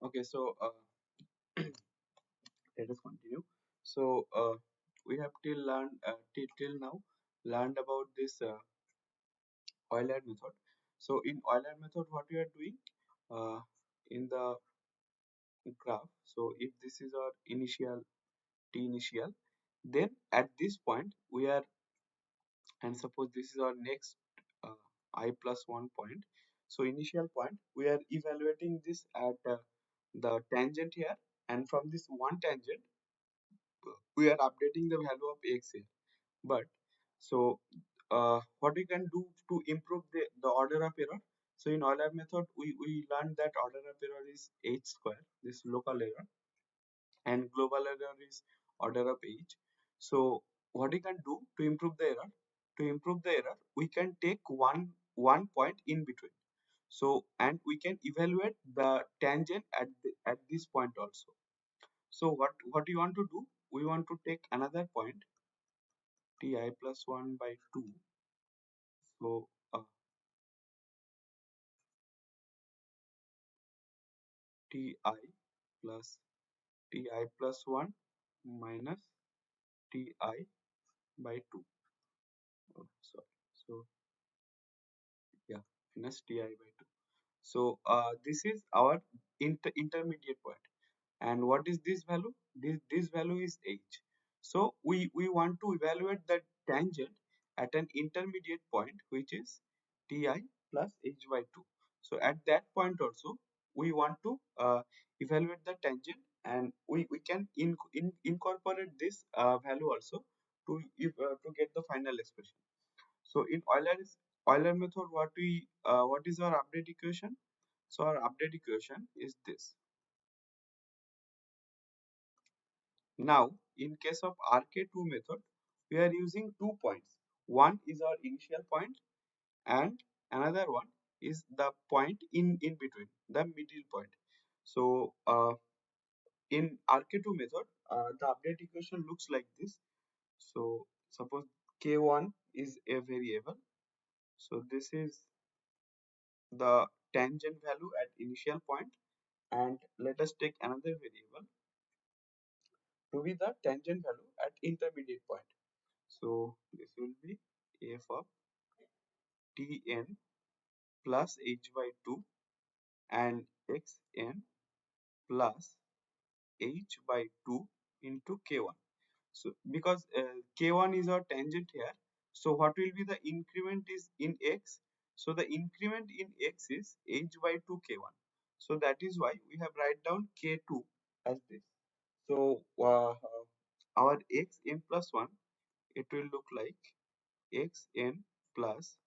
Okay, so let us continue. So we have till now learned about this Euler method. So in Euler method, what we are doing in the graph. So if this is our initial t initial, then at this point we are, and suppose this is our next uh, I plus 1 point. So initial point we are evaluating this at the tangent here, and from this one tangent we are updating the value of x here. But so what we can do to improve the order of error? So in Euler method we learned that order of error is h square, this local error, and global error is order of h. So what we can do to improve the error? To improve the error, we can take one point in between. So and we can evaluate the tangent at this point also. So what we want to do? We want to take another point ti plus 1 by 2. So ti plus ti plus 1 minus ti by 2. Oh, sorry. So yeah, minus ti by 2. So this is our intermediate point. And what is this value? This value is h. So we want to evaluate the tangent at an intermediate point, which is ti plus h by 2. So at that point also we want to evaluate the tangent, and we can incorporate this value also to get the final expression. So in Euler method, what is our update equation? So our update equation is this. Now, in case of RK2 method, we are using 2 points. One is our initial point, and another one is the point in between, the middle point. So in RK2 method, the update equation looks like this. So suppose K1 is a variable. So this is the tangent value at initial point, and let us take another variable to be the tangent value at intermediate point. So this will be f of tn plus h by 2 and xn plus h by 2 into k1. So because k1 is our tangent here, so what will be the increment is in x. So the increment in x is h by 2 k1. So that is why we have write down k2 as this. So our xn plus 1, it will look like xn plus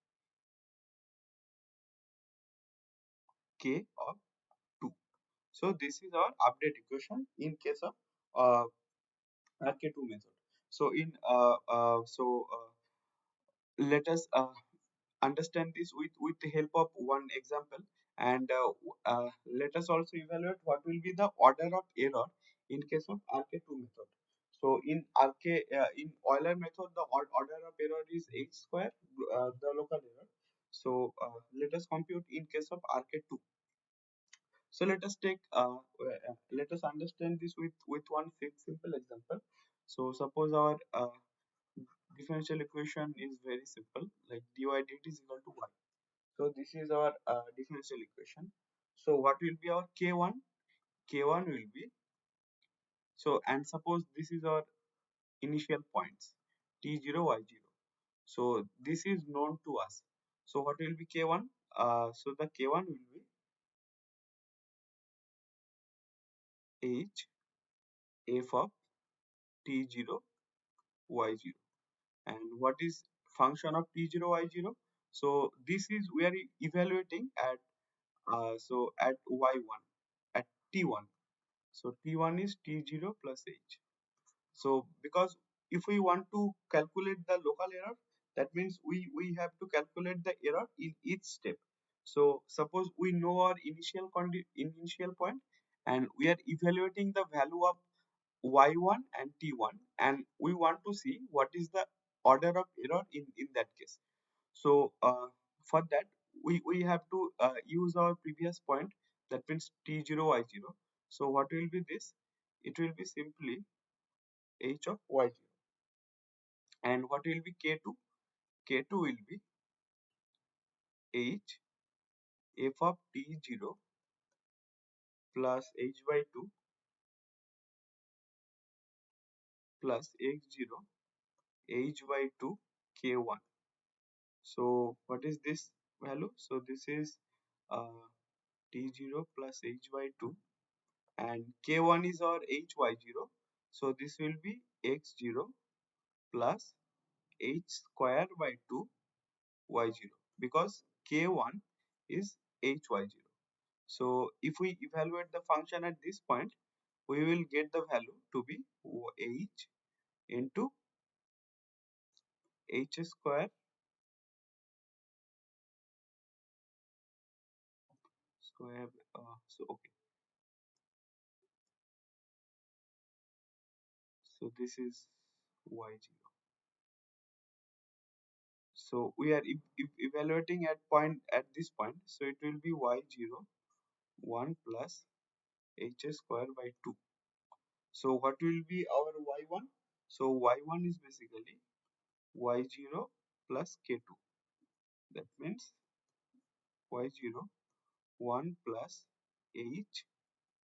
k of 2. So this is our update equation in case of uh, RK2 method. So let us understand this with the help of one example, and let us also evaluate what will be the order of error in case of RK2 method. So in Euler method, the order of error is h square, the local error. So let us compute in case of RK2. So let us understand this with one simple example. So suppose our differential equation is very simple, like dy dt is equal to y. So this is our differential equation. So what will be our k1? K1 will be, so, and suppose this is our initial points t0 y0. So this is known to us. So what will be k1? So the k1 will be h f of t0 y0. And what is function of t0 y0? So this is we are evaluating at at y1, at t1. So t1 is t0 plus h. So because if we want to calculate the local error, that means we have to calculate the error in each step. So suppose we know our initial point, and we are evaluating the value of y1 and t1, and we want to see what is the order of error in that case. So for that we have to use our previous point, that means t0 y0. So what will be this? It will be simply h of y0. And what will be k2? K2 will be h f of t0 plus h by 2 plus x0 h by 2 k1. So what is this value? So this is uh, t0 plus h by 2, and k1 is our hy0. So this will be x0 plus h square by 2 y0, because k1 is hy0. So if we evaluate the function at this point, we will get the value to be h into h square square. So okay, so this is y0. So we are evaluating at this point. So it will be y0 1 plus h square by 2. So what will be our y1? So y1 is basically y0 plus k2. That means y0 1 plus h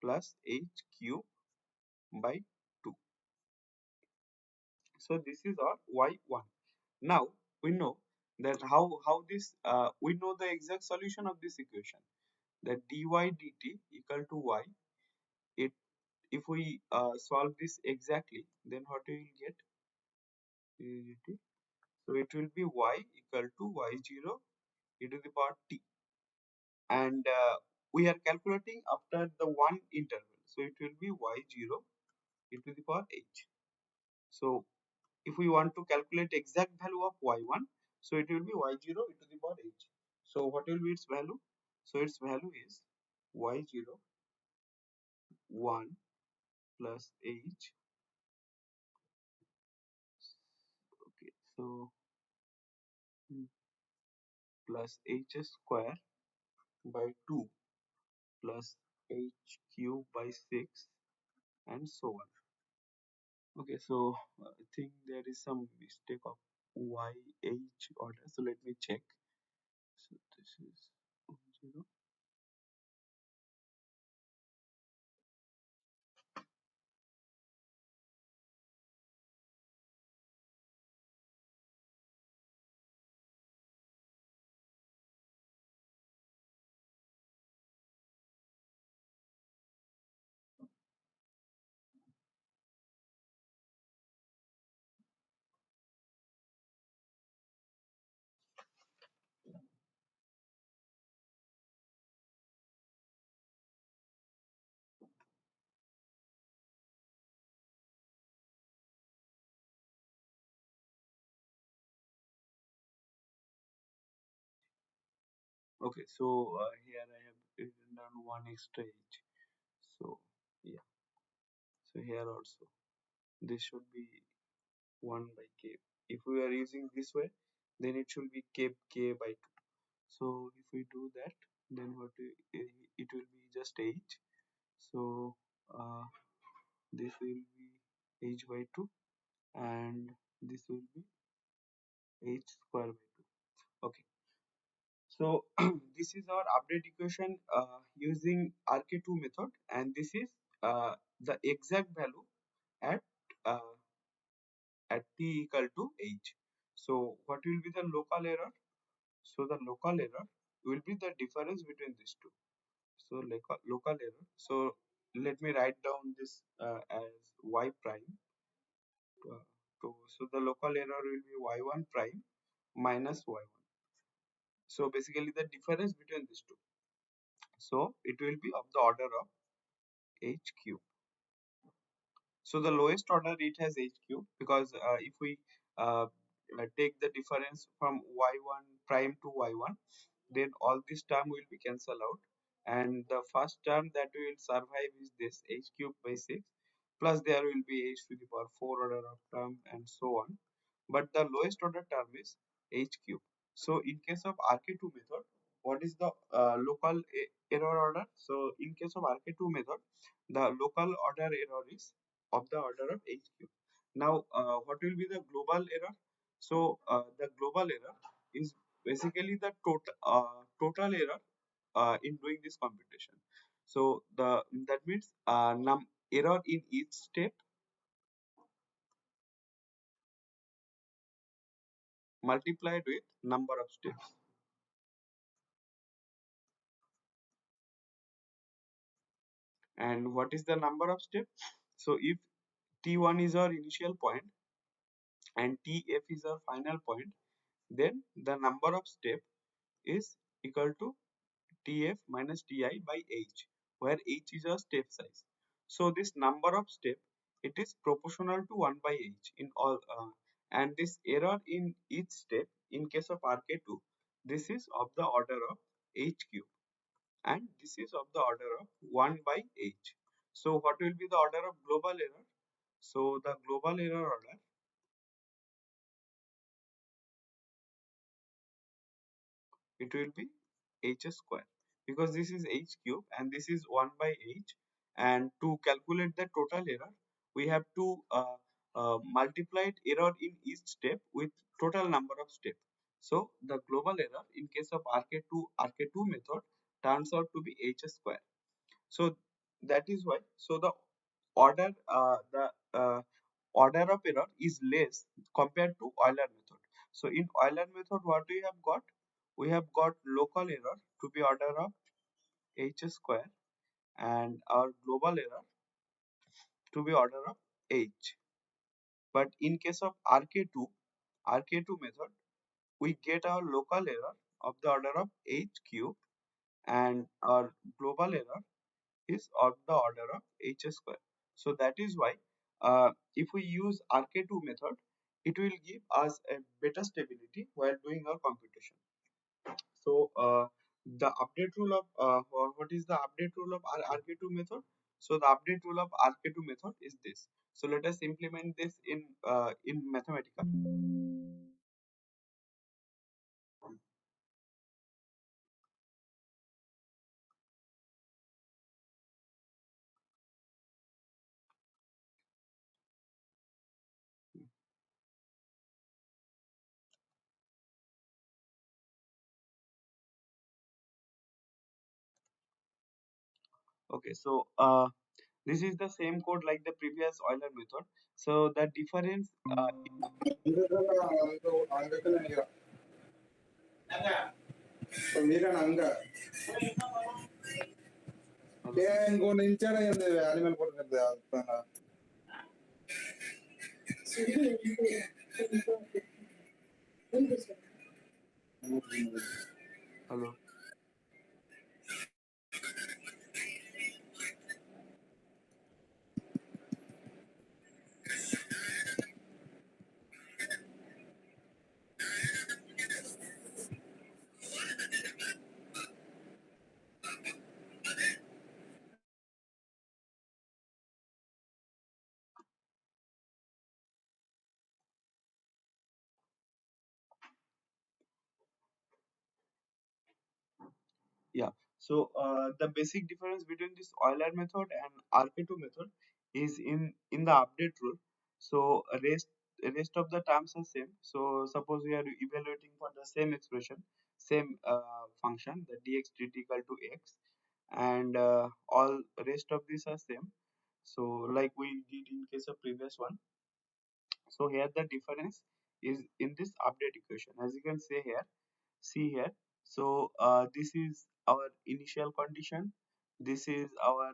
plus h cube by 2. So this is our y1. Now we know that how this we know the exact solution of this equation, that dy dt equal to y. It If we solve this exactly, then what we will get dt. So it will be y equal to y0 e to the power t, and we are calculating after the one interval, so it will be y0 e to the power h. So if we want to calculate exact value of y1, so it will be y0 e to the power h. So what will be its value? So its value is y0 1 plus h. Okay, so plus h square by 2 plus h cube by 6, and so on. Okay, so I think there is some mistake of YH order. So let me check. So this is 0. Okay, so here I have written down one extra H. So yeah, so here also this should be 1 by k. If we are using this way, then it should be k by 2. So if we do that, then it will be just H. So this will be H by 2, and this will be H square by 2. Okay, so this is our update equation using RK2 method, and this is the exact value at uh, t equal to h. So what will be the local error? So the local error will be the difference between these two. So local error. So let me write down this as y prime. So the local error will be y1 prime minus y1. So basically the difference between these two. So it will be of the order of h cube. So the lowest order it has h cube, because if we take the difference from y1 prime to y1, then all this term will be cancelled out, and the first term that will survive is this h cube by 6, plus there will be h to the power 4 order of term, and so on. But the lowest order term is h cube. So in case of RK2 method, what is the local error order. So in case of RK2 method, the local order error is of the order of h cube. Now, what will be the global error? So the global error is basically the total error in doing this computation. So the that means error in each step multiplied with number of steps. And what is the number of steps? So if T1 is our initial point and TF is our final point, then the number of step is equal to TF minus TI by H, where H is a step size. So this number of step, it is proportional to 1 by H in all, and this error in each step in case of RK2, this is of the order of H cube, and this is of the order of 1 by H. So what will be the order of global error? So the global error order, it will be h square, because this is h cube and this is 1 by h, and to calculate the total error we have to multiply error in each step with total number of steps. So the global error in case of RK2 method turns out to be h square. So that is why, so the order the order of error is less compared to Euler method. So in Euler method, what we have got? We have got local error to be order of h square and our global error to be order of h. But in case of RK2 method, we get our local error of the order of h cube and our global error is of the order of h square. So that is why if we use RK2 method, it will give us a better stability while doing our computation. So the update rule of what is the update rule of RK2 method? So the update rule of RK2 method is this. So let us implement this in mathematical. Okay, so this is the same code like the previous Euler method. So the difference அங்க మీరేనా అంగ ఇంకో నించారా animal కొడుతుంది hello. Yeah. So the basic difference between this Euler method and RK2 method is in the update rule. So rest of the terms are same. So suppose we are evaluating for the same expression, same function, the dx dt equal to x, and all rest of these are same. So like we did in case of previous one. So here the difference is in this update equation. As you can see here. So this is our initial condition, this is our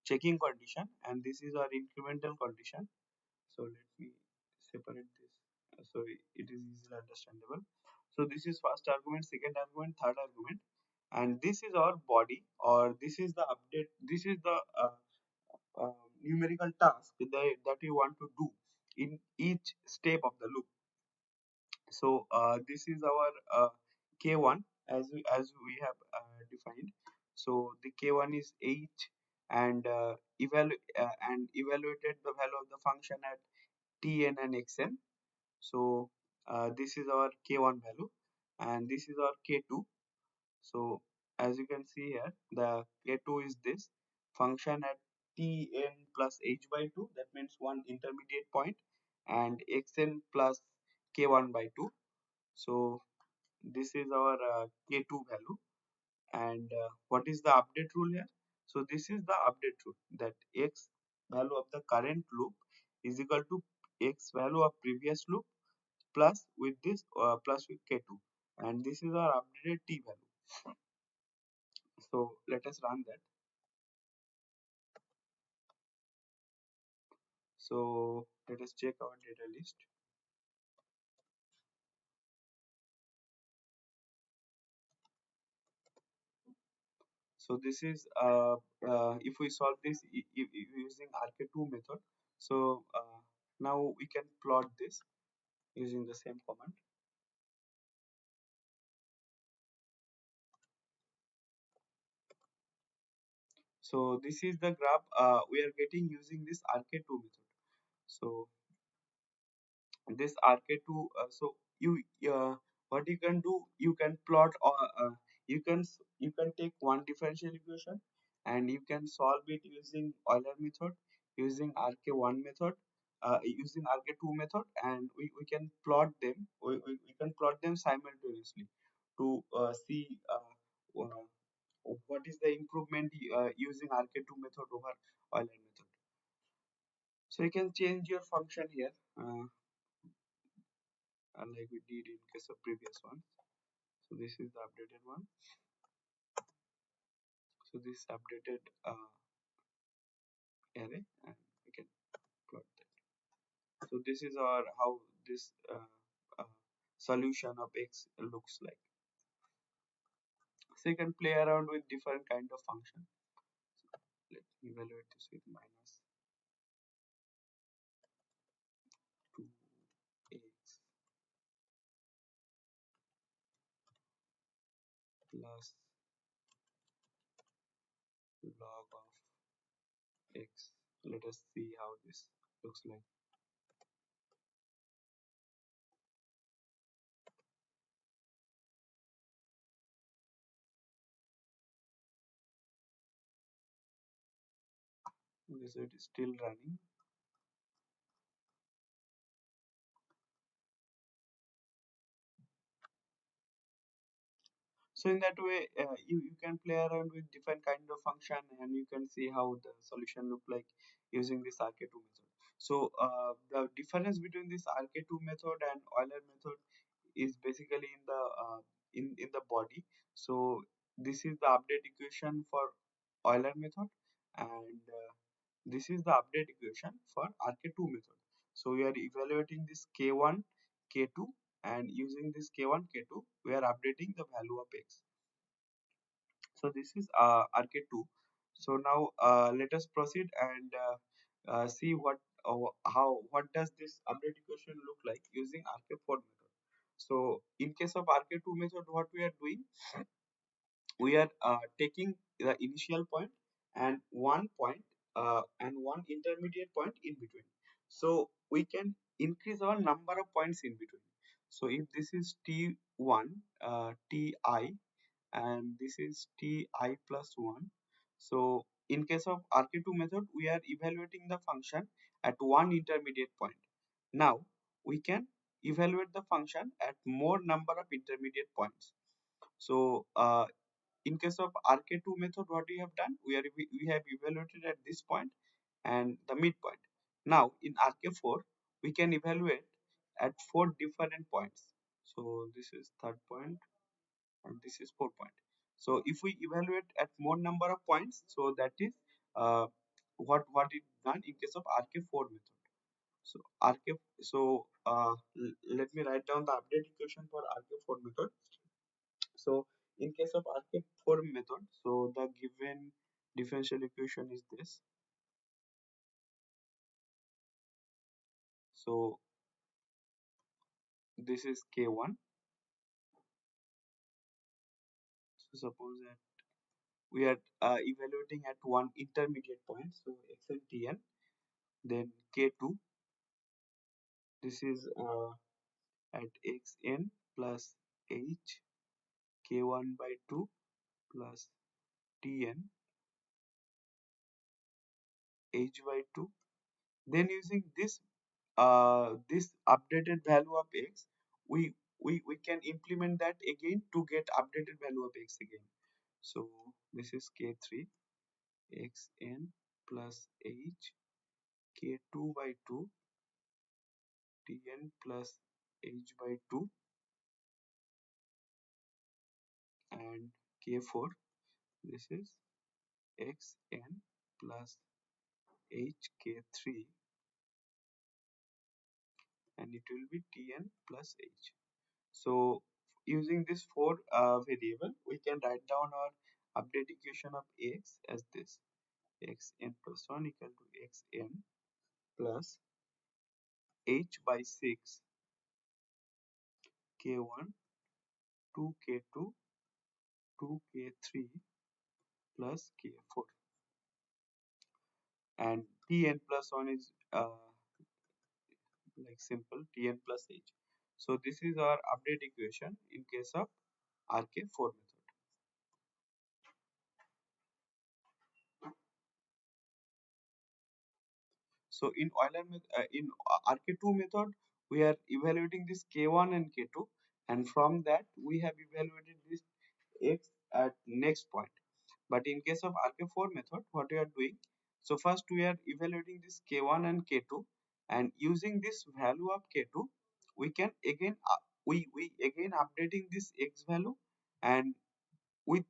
checking condition, and this is our incremental condition. So let me separate this so it is easily understandable. So this is first argument, second argument, third argument, and this is our body, or this is the update, this is the numerical task that we want to do in each step of the loop. So this is our k1 as we have defined. So the k1 is h, and evaluated the value of the function at tn and xn. So this is our k1 value, and this is our k2. So as you can see here, the k2 is this function at tn plus h by 2, that means one intermediate point, and xn plus k1 by 2. So this is our k2 value. And what is the update rule here? So this is the update rule, that x value of the current loop is equal to x value of previous loop plus with this plus with k2, and this is our updated t value. So let us run that. So let us check our data list. So this is if we solve this using RK2 method. So now we can plot this using the same command. So this is the graph we are getting using this RK2 method. So this RK2, so you what you can do, you can plot, or you can take one differential equation and you can solve it using Euler method, using RK1 method, using RK2 method, and we can plot them. We can plot them simultaneously to see what is the improvement using RK2 method over Euler method. So you can change your function here, like we did in case of previous one. So this is the updated one. So this updated array, and we can plot that. So this is our how this solution of x looks like. So you can play around with different kind of function. Let me evaluate this with minus 2x plus log of x. Let us see how this looks like. Okay, so it is still running. So in that way, you can play around with different kind of function, and you can see how the solution look like using this RK2 method. So the difference between this RK2 method and Euler method is basically in the in the body. So this is the update equation for Euler method, and this is the update equation for RK2 method. So we are evaluating this K1, K2, and using this K1, K2, we are updating the value of x. So this is RK2. So now let us proceed and see what does this update equation look like using RK4 method. So in case of RK2 method, what we are doing, we are taking the initial point and one intermediate point in between. So we can increase our number of points in between. So if this is t1, ti, and this is ti plus 1. So in case of RK2 method, we are evaluating the function at one intermediate point. Now we can evaluate the function at more number of intermediate points. So in case of RK2 method, what we have done, we have evaluated at this point and the midpoint. Now in RK4, we can evaluate at four different points. So this is third point, and this is 4 point. So if we evaluate at more number of points, so that is uh, what is done in case of RK4 method. So let me write down the update equation for RK4 method. So in case of RK4 method, so the given differential equation is this. So this is K1. So suppose that we are evaluating at one intermediate point, so x and tn. Then K2, this is at xn plus h, k1 by 2 plus tn h by 2. Then using this updated value of x, we can implement that again to get updated value of x again. So this is k3 xn plus h k2 by 2 tn plus h by 2 and k4, this is xn plus h k3 and it will be tn plus h. So using this four variable, we can write down our update equation of x as this: xn plus 1 equal to xn plus h by 6 k1 2k2 2k3 plus k4, and tn plus 1 is like simple tn plus h. So this is our update equation in case of RK4 method. So in RK2 method, we are evaluating this K1 and K2, and from that we have evaluated this X at next point. But in case of RK4 method, what we are doing, so first we are evaluating this K1 and K2, and using this value of K2, we can again we again updating this X value, and with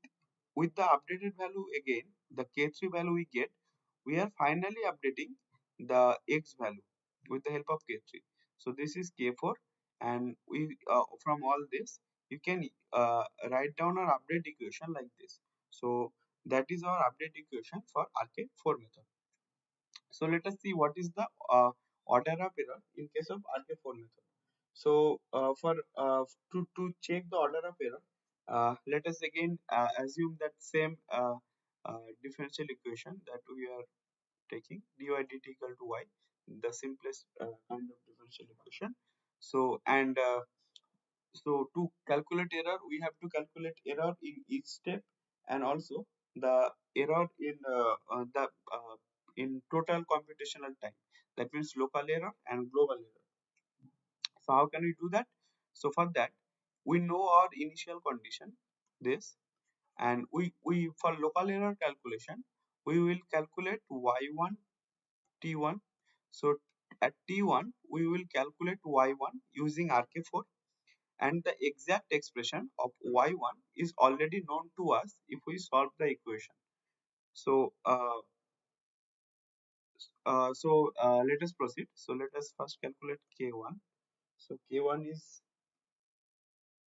the updated value again, the K3 value we get, we are finally updating the X value with the help of K3. So this is K4, and we from all this you can write down our update equation like this. So that is our update equation for RK4 method. So let us see what is the order of error in case of RK4 method. So for to check the order of error, let us again assume that same differential equation that we are taking dy dt equal to y, the simplest kind of differential equation. So so to calculate error, we have to calculate error in each step, and also the error in total computational time. That means local error and global error. So how can we do that? So for that, we know our initial condition, this, and we for local error calculation, we will calculate y1 t1. So at t1 we will calculate y1 using RK4, and the exact expression of y1 is already known to us if we solve the equation. So let us proceed. So let us first calculate k1. So k1 is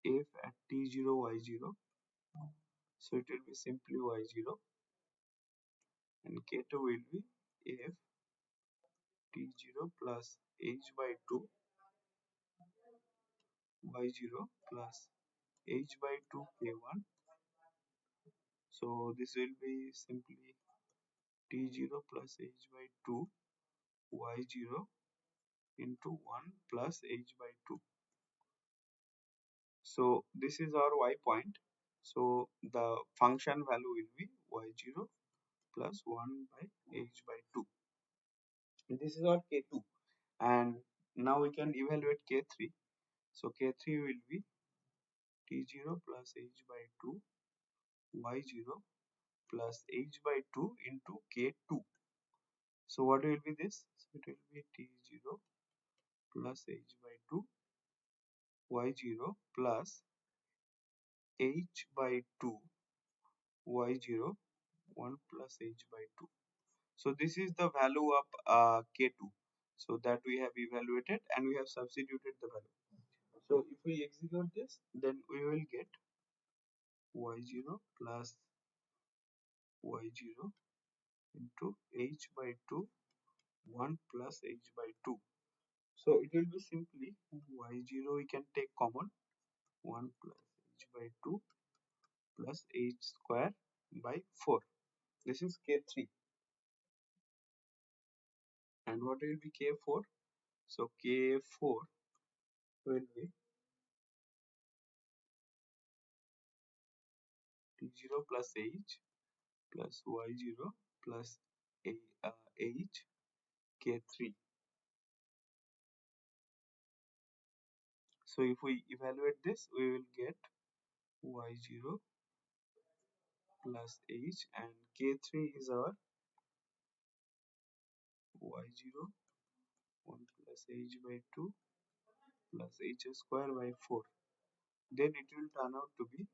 f at t0 y0, so it will be simply y0, and k2 will be f t0 plus h by 2 y0 plus h by 2 k1. So this will be simply t0 plus h by 2 y0 into 1 plus h by 2. So this is our y point. So the function value will be y0 plus 1 by h by 2. This is our k2, and now we can evaluate k3. So k3 will be t0 plus h by 2 y0 plus h by 2 into k2. So what will be this? So it will be t0 plus h by 2 y0 plus h by 2 y0 1 plus h by 2. So this is the value of k2. So that we have evaluated and we have substituted the value. So if we execute this, then we will get y0 plus y0 into h by 2 1 plus h by 2. So it will be simply y0 we can take common, 1 plus h by 2 plus h square by 4. This is k3. And what will be k4? So k4 will be y0 plus h plus y0 plus h k3. So if we evaluate this, we will get y0 plus h, and k3 is our y0 1 plus h by 2 plus h square by 4. Then it will turn out to be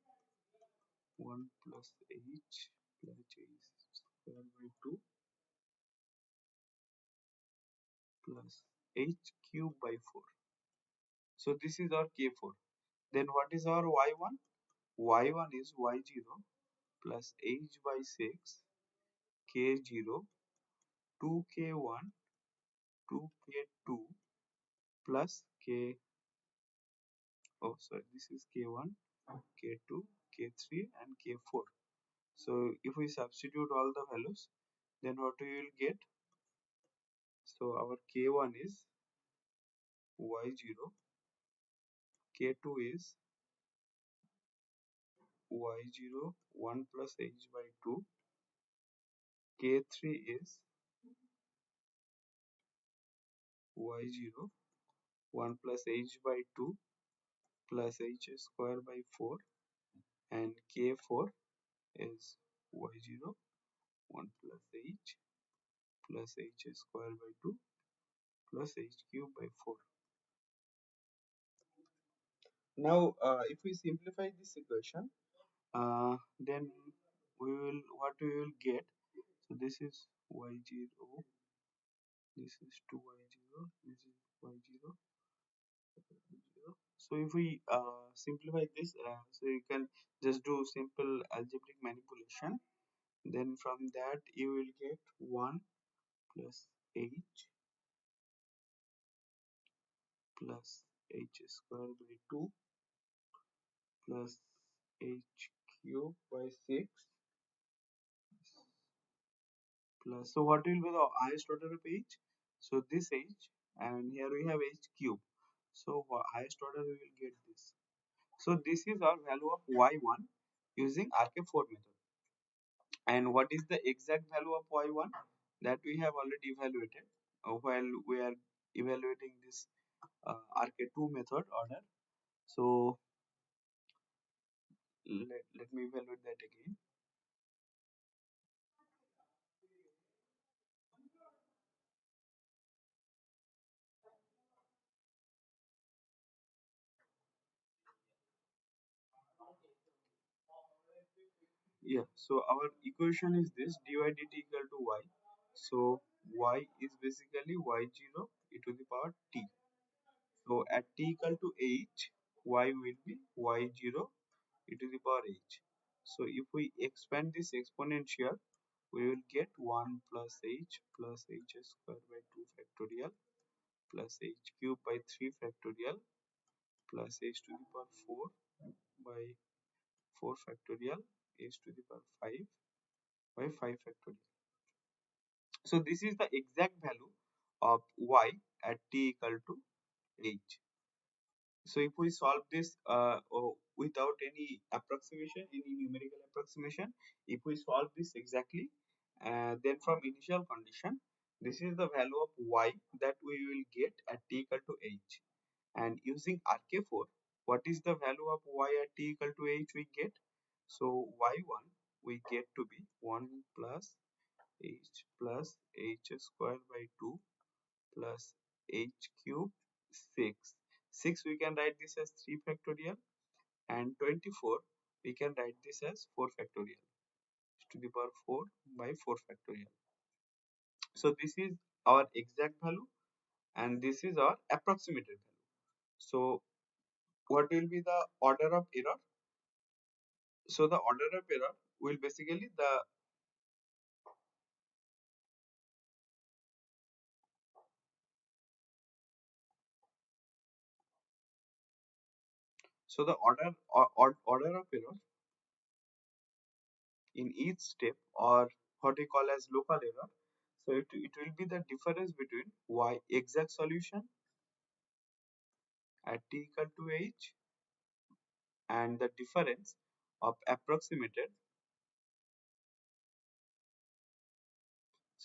1 plus h plus h square by 2 plus h cube by 4. So this is our k4. Then what is our y1? Y1 is y0 plus h by 6 k0 2k1 2k2 plus k, oh sorry, this is k1 k2 k3 and k4. So if we substitute all the values, then what we will get? So our k1 is y0, k2 is y0 1 plus h by 2, k3 is y0 1 plus h by 2 plus h square by 4, and k4 is y0 1 plus h plus h square by 2 plus h cube by 4. Now if we simplify this equation, then what we will get? So this is y0, this is 2y0, this is y0. So if we simplify this, so you can just do simple algebraic manipulation. Then from that you will get 1 plus h plus h square by 2 plus h cube by 6 plus, so what will be the highest order of h? So this h, and here we have h cube. So highest order we will get this. So this is our value of y1 using RK4 method. And what is the exact value of y1? That we have already evaluated while we are evaluating this RK2 method order. So let me evaluate that again. Yeah, so our equation is this: dy dt equal to y. So y is basically y0 e to the power t. So at t equal to h, y will be y0 e to the power h. So if we expand this exponential, we will get 1 plus h square by 2 factorial plus h cube by 3 factorial plus h to the power 4 by 4 factorial h to the power 5 by 5 factorial. So this is the exact value of y at t equal to h. So if we solve this without any approximation, any numerical approximation, if we solve this exactly, then from initial condition, this is the value of y that we will get at t equal to h. And using RK4, what is the value of y at t equal to h we get? So y1 we get to be 1 plus h square by 2 plus h cube 6. 6 we can write this as 3 factorial, and 24 we can write this as 4 factorial to the power 4 by 4 factorial. So this is our exact value and this is our approximated value. So what will be the order of error? So the order of error will basically the order of error in each step, or what we call as local error. So it will be the difference between y exact solution at t equal to h and the difference of approximated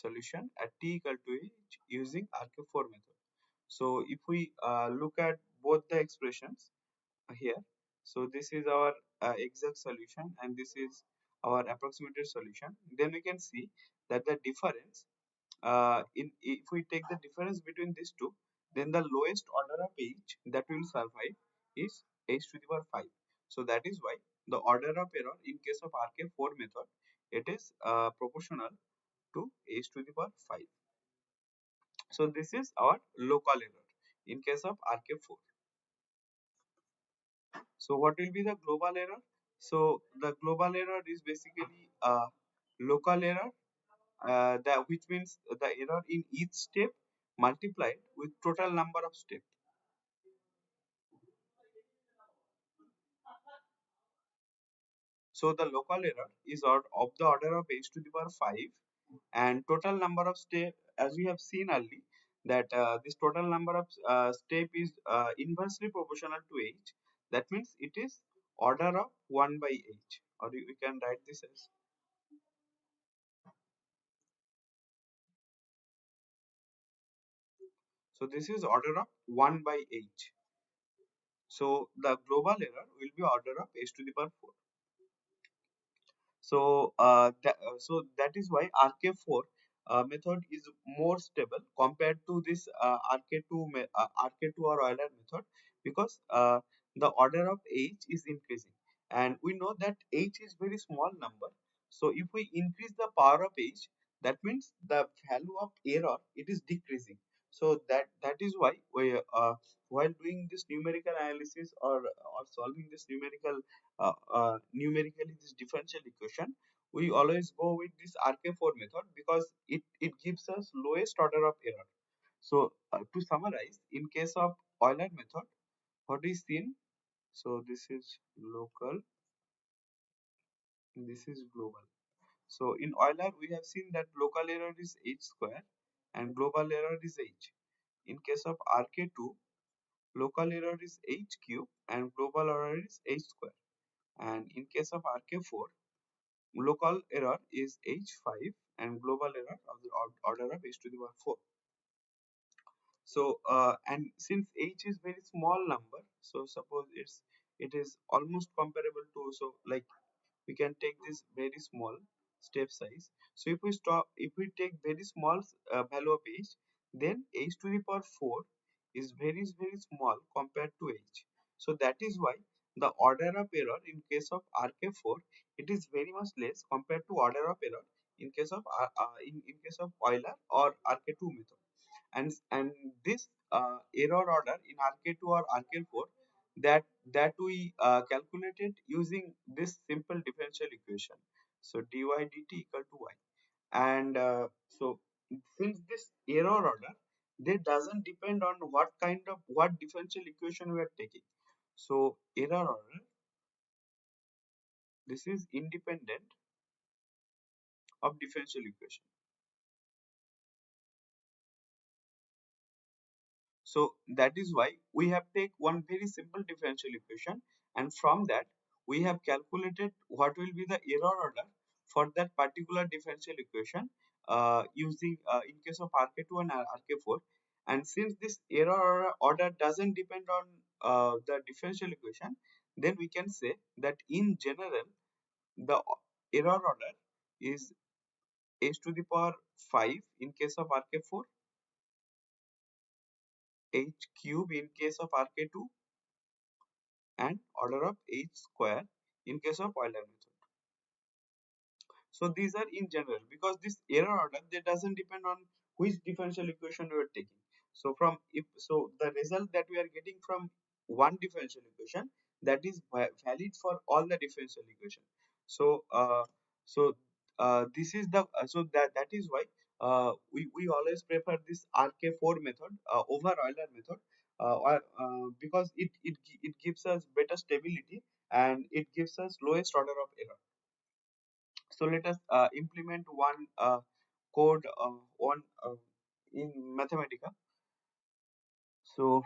solution at t equal to h using RK4 method. So if we look at both the expressions here, so this is our exact solution and this is our approximated solution, then we can see that the difference in if we take the difference between these two, then the lowest order of h that will survive is h to the power 5. So that is why the order of error in case of RK4 method, it is proportional to h to the power 5. So this is our local error in case of RK4. So what will be the global error? So the global error is basically a local error, that which means the error in each step multiplied with total number of steps. So the local error is of the order of h to the power 5, and total number of step, as we have seen earlier, that this total number of step is inversely proportional to h. That means it is order of 1 by h, or we can write this as, so this is order of 1 by h. So the global error will be order of h to the power 4. So that is why RK4 method is more stable compared to this RK2 or Euler method, because the order of h is increasing, and we know that h is very small number. So if we increase the power of h, that means the value of error, it is decreasing. So that is why we while doing this numerical analysis, or solving this numerically this differential equation, we always go with this RK4 method because it gives us lowest order of error. So to summarize, in case of Euler method, what is seen? So this is local, this is global. So in Euler, we have seen that local error is h square and global error is h. In case of RK2, local error is h cube and global error is h square. And in case of RK4, local error is h5 and global error of the order of h to the power 4. So and since h is very small number, so suppose it is almost comparable to, so like we can take this very small step size. So if we take very small value of h, then h to the power 4 is very small compared to h. So that is why the order of error in case of RK4, it is very much less compared to order of error in case of in case of Euler or RK2 method. And this error order in RK2 or RK4, that we calculated using this simple differential equation. So dy dt equal to y. And so since this error order, they doesn't depend on what differential equation we are taking. So error order, this is independent of differential equation. So that is why we have take one very simple differential equation, and from that we have calculated what will be the error order for that particular differential equation, using in case of RK2 and RK4. And since this error order doesn't depend on the differential equation, then we can say that in general the error order is h to the power 5 in case of RK4, h cube in case of RK2, and order of h square in case of Euler method. So these are in general, because this error order, they doesn't depend on which differential equation we are taking. So from if so the result that we are getting from one differential equation, that is valid for all the differential equation. So this is the so that is why we always prefer this RK4 method over Euler method, because it gives us better stability and it gives us lowest order of error. So let us implement one code on in Mathematica. So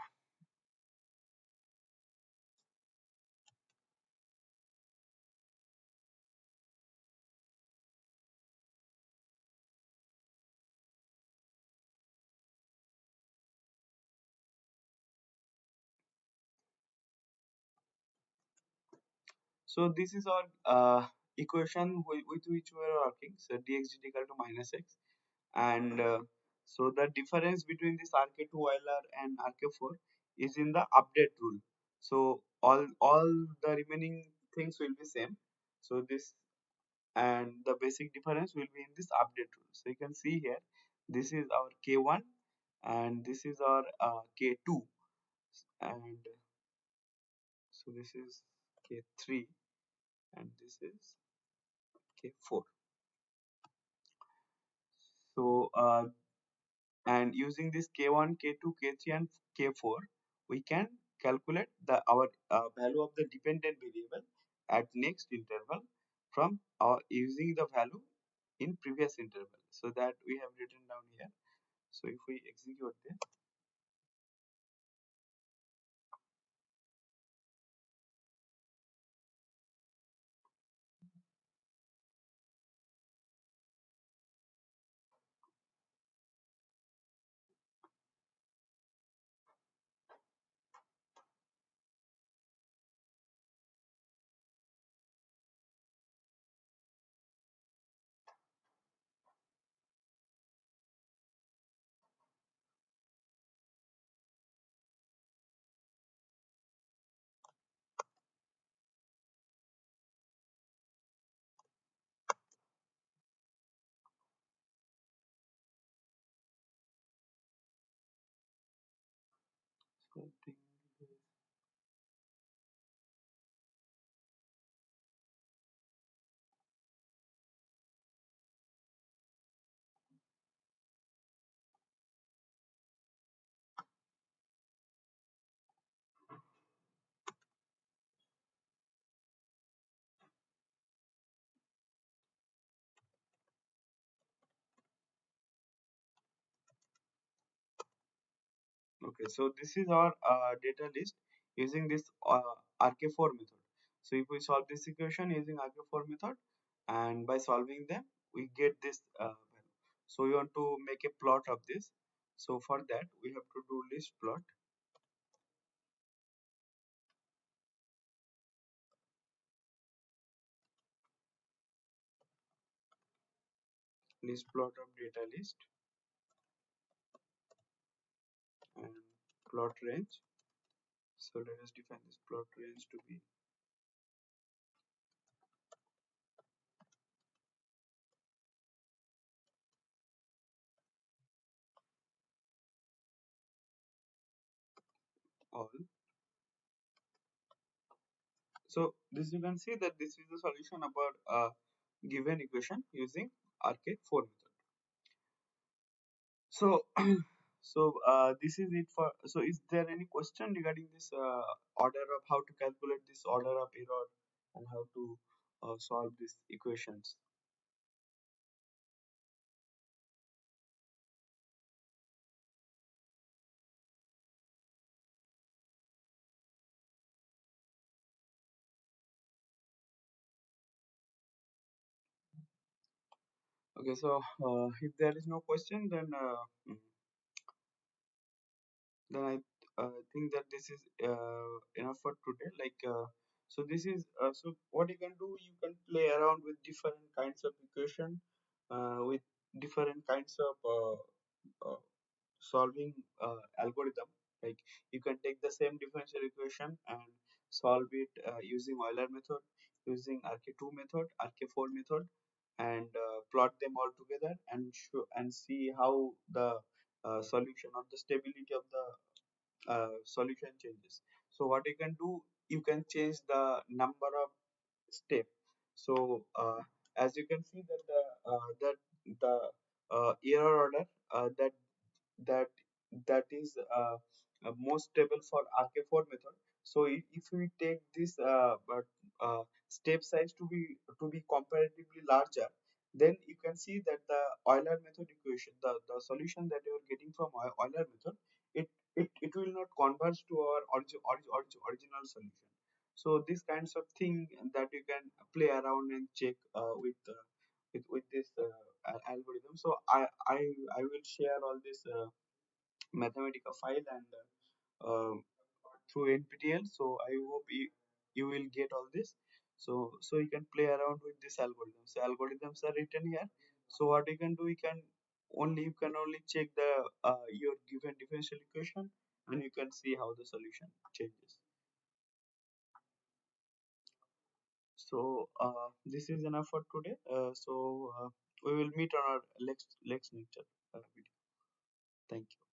So this is our equation with which we are working. So dx is equal to minus x, and so the difference between this RK2 Euler and RK4 is in the update rule. So all the remaining things will be same. So this and the basic difference will be in this update rule. So you can see here, this is our K1 and this is our K2, and so this is K3 and this is K4. So and using this K1, K2, K3 and K4, we can calculate the our value of the dependent variable at next interval from our using the value in previous interval. So that we have written down here. So if we execute this, so I think okay, so this is our data list using this RK4 method. So if we solve this equation using RK4 method, and by solving them, we get this value. So we want to make a plot of this. So for that, we have to do list plot, list plot of data list, and plot range. So let us define this plot range to be all. So this you can see that this is the solution about a given equation using RK4 method. So this is it for. So is there any question regarding this order of how to calculate this order of error and how to solve these equations? Okay, so if there is no question, then I think that this is enough for today. Like so, this is so what you can do. You can play around with different kinds of equation, with different kinds of solving algorithm. Like you can take the same differential equation and solve it using Euler method, using RK2 method, RK4 method, and plot them all together and show and see how the solution or the stability of the solution changes. So what you can do, you can change the number of step. So as you can see that the error order that that is most stable for RK4 method. So if we take this but step size to be comparatively larger, then you can see that the Euler method equation, the solution that you are getting from Euler method, it will not converge to our original solution. So these kinds of thing that you can play around and check with this algorithm. So I will share all this mathematical file and through NPTEL. So I hope you will get all this. So you can play around with this algorithm. So algorithms are written here. So what you can do, you can only check the your given differential equation, and you can see how the solution changes. So this is enough for today. We will meet on our next lecture video. Thank you.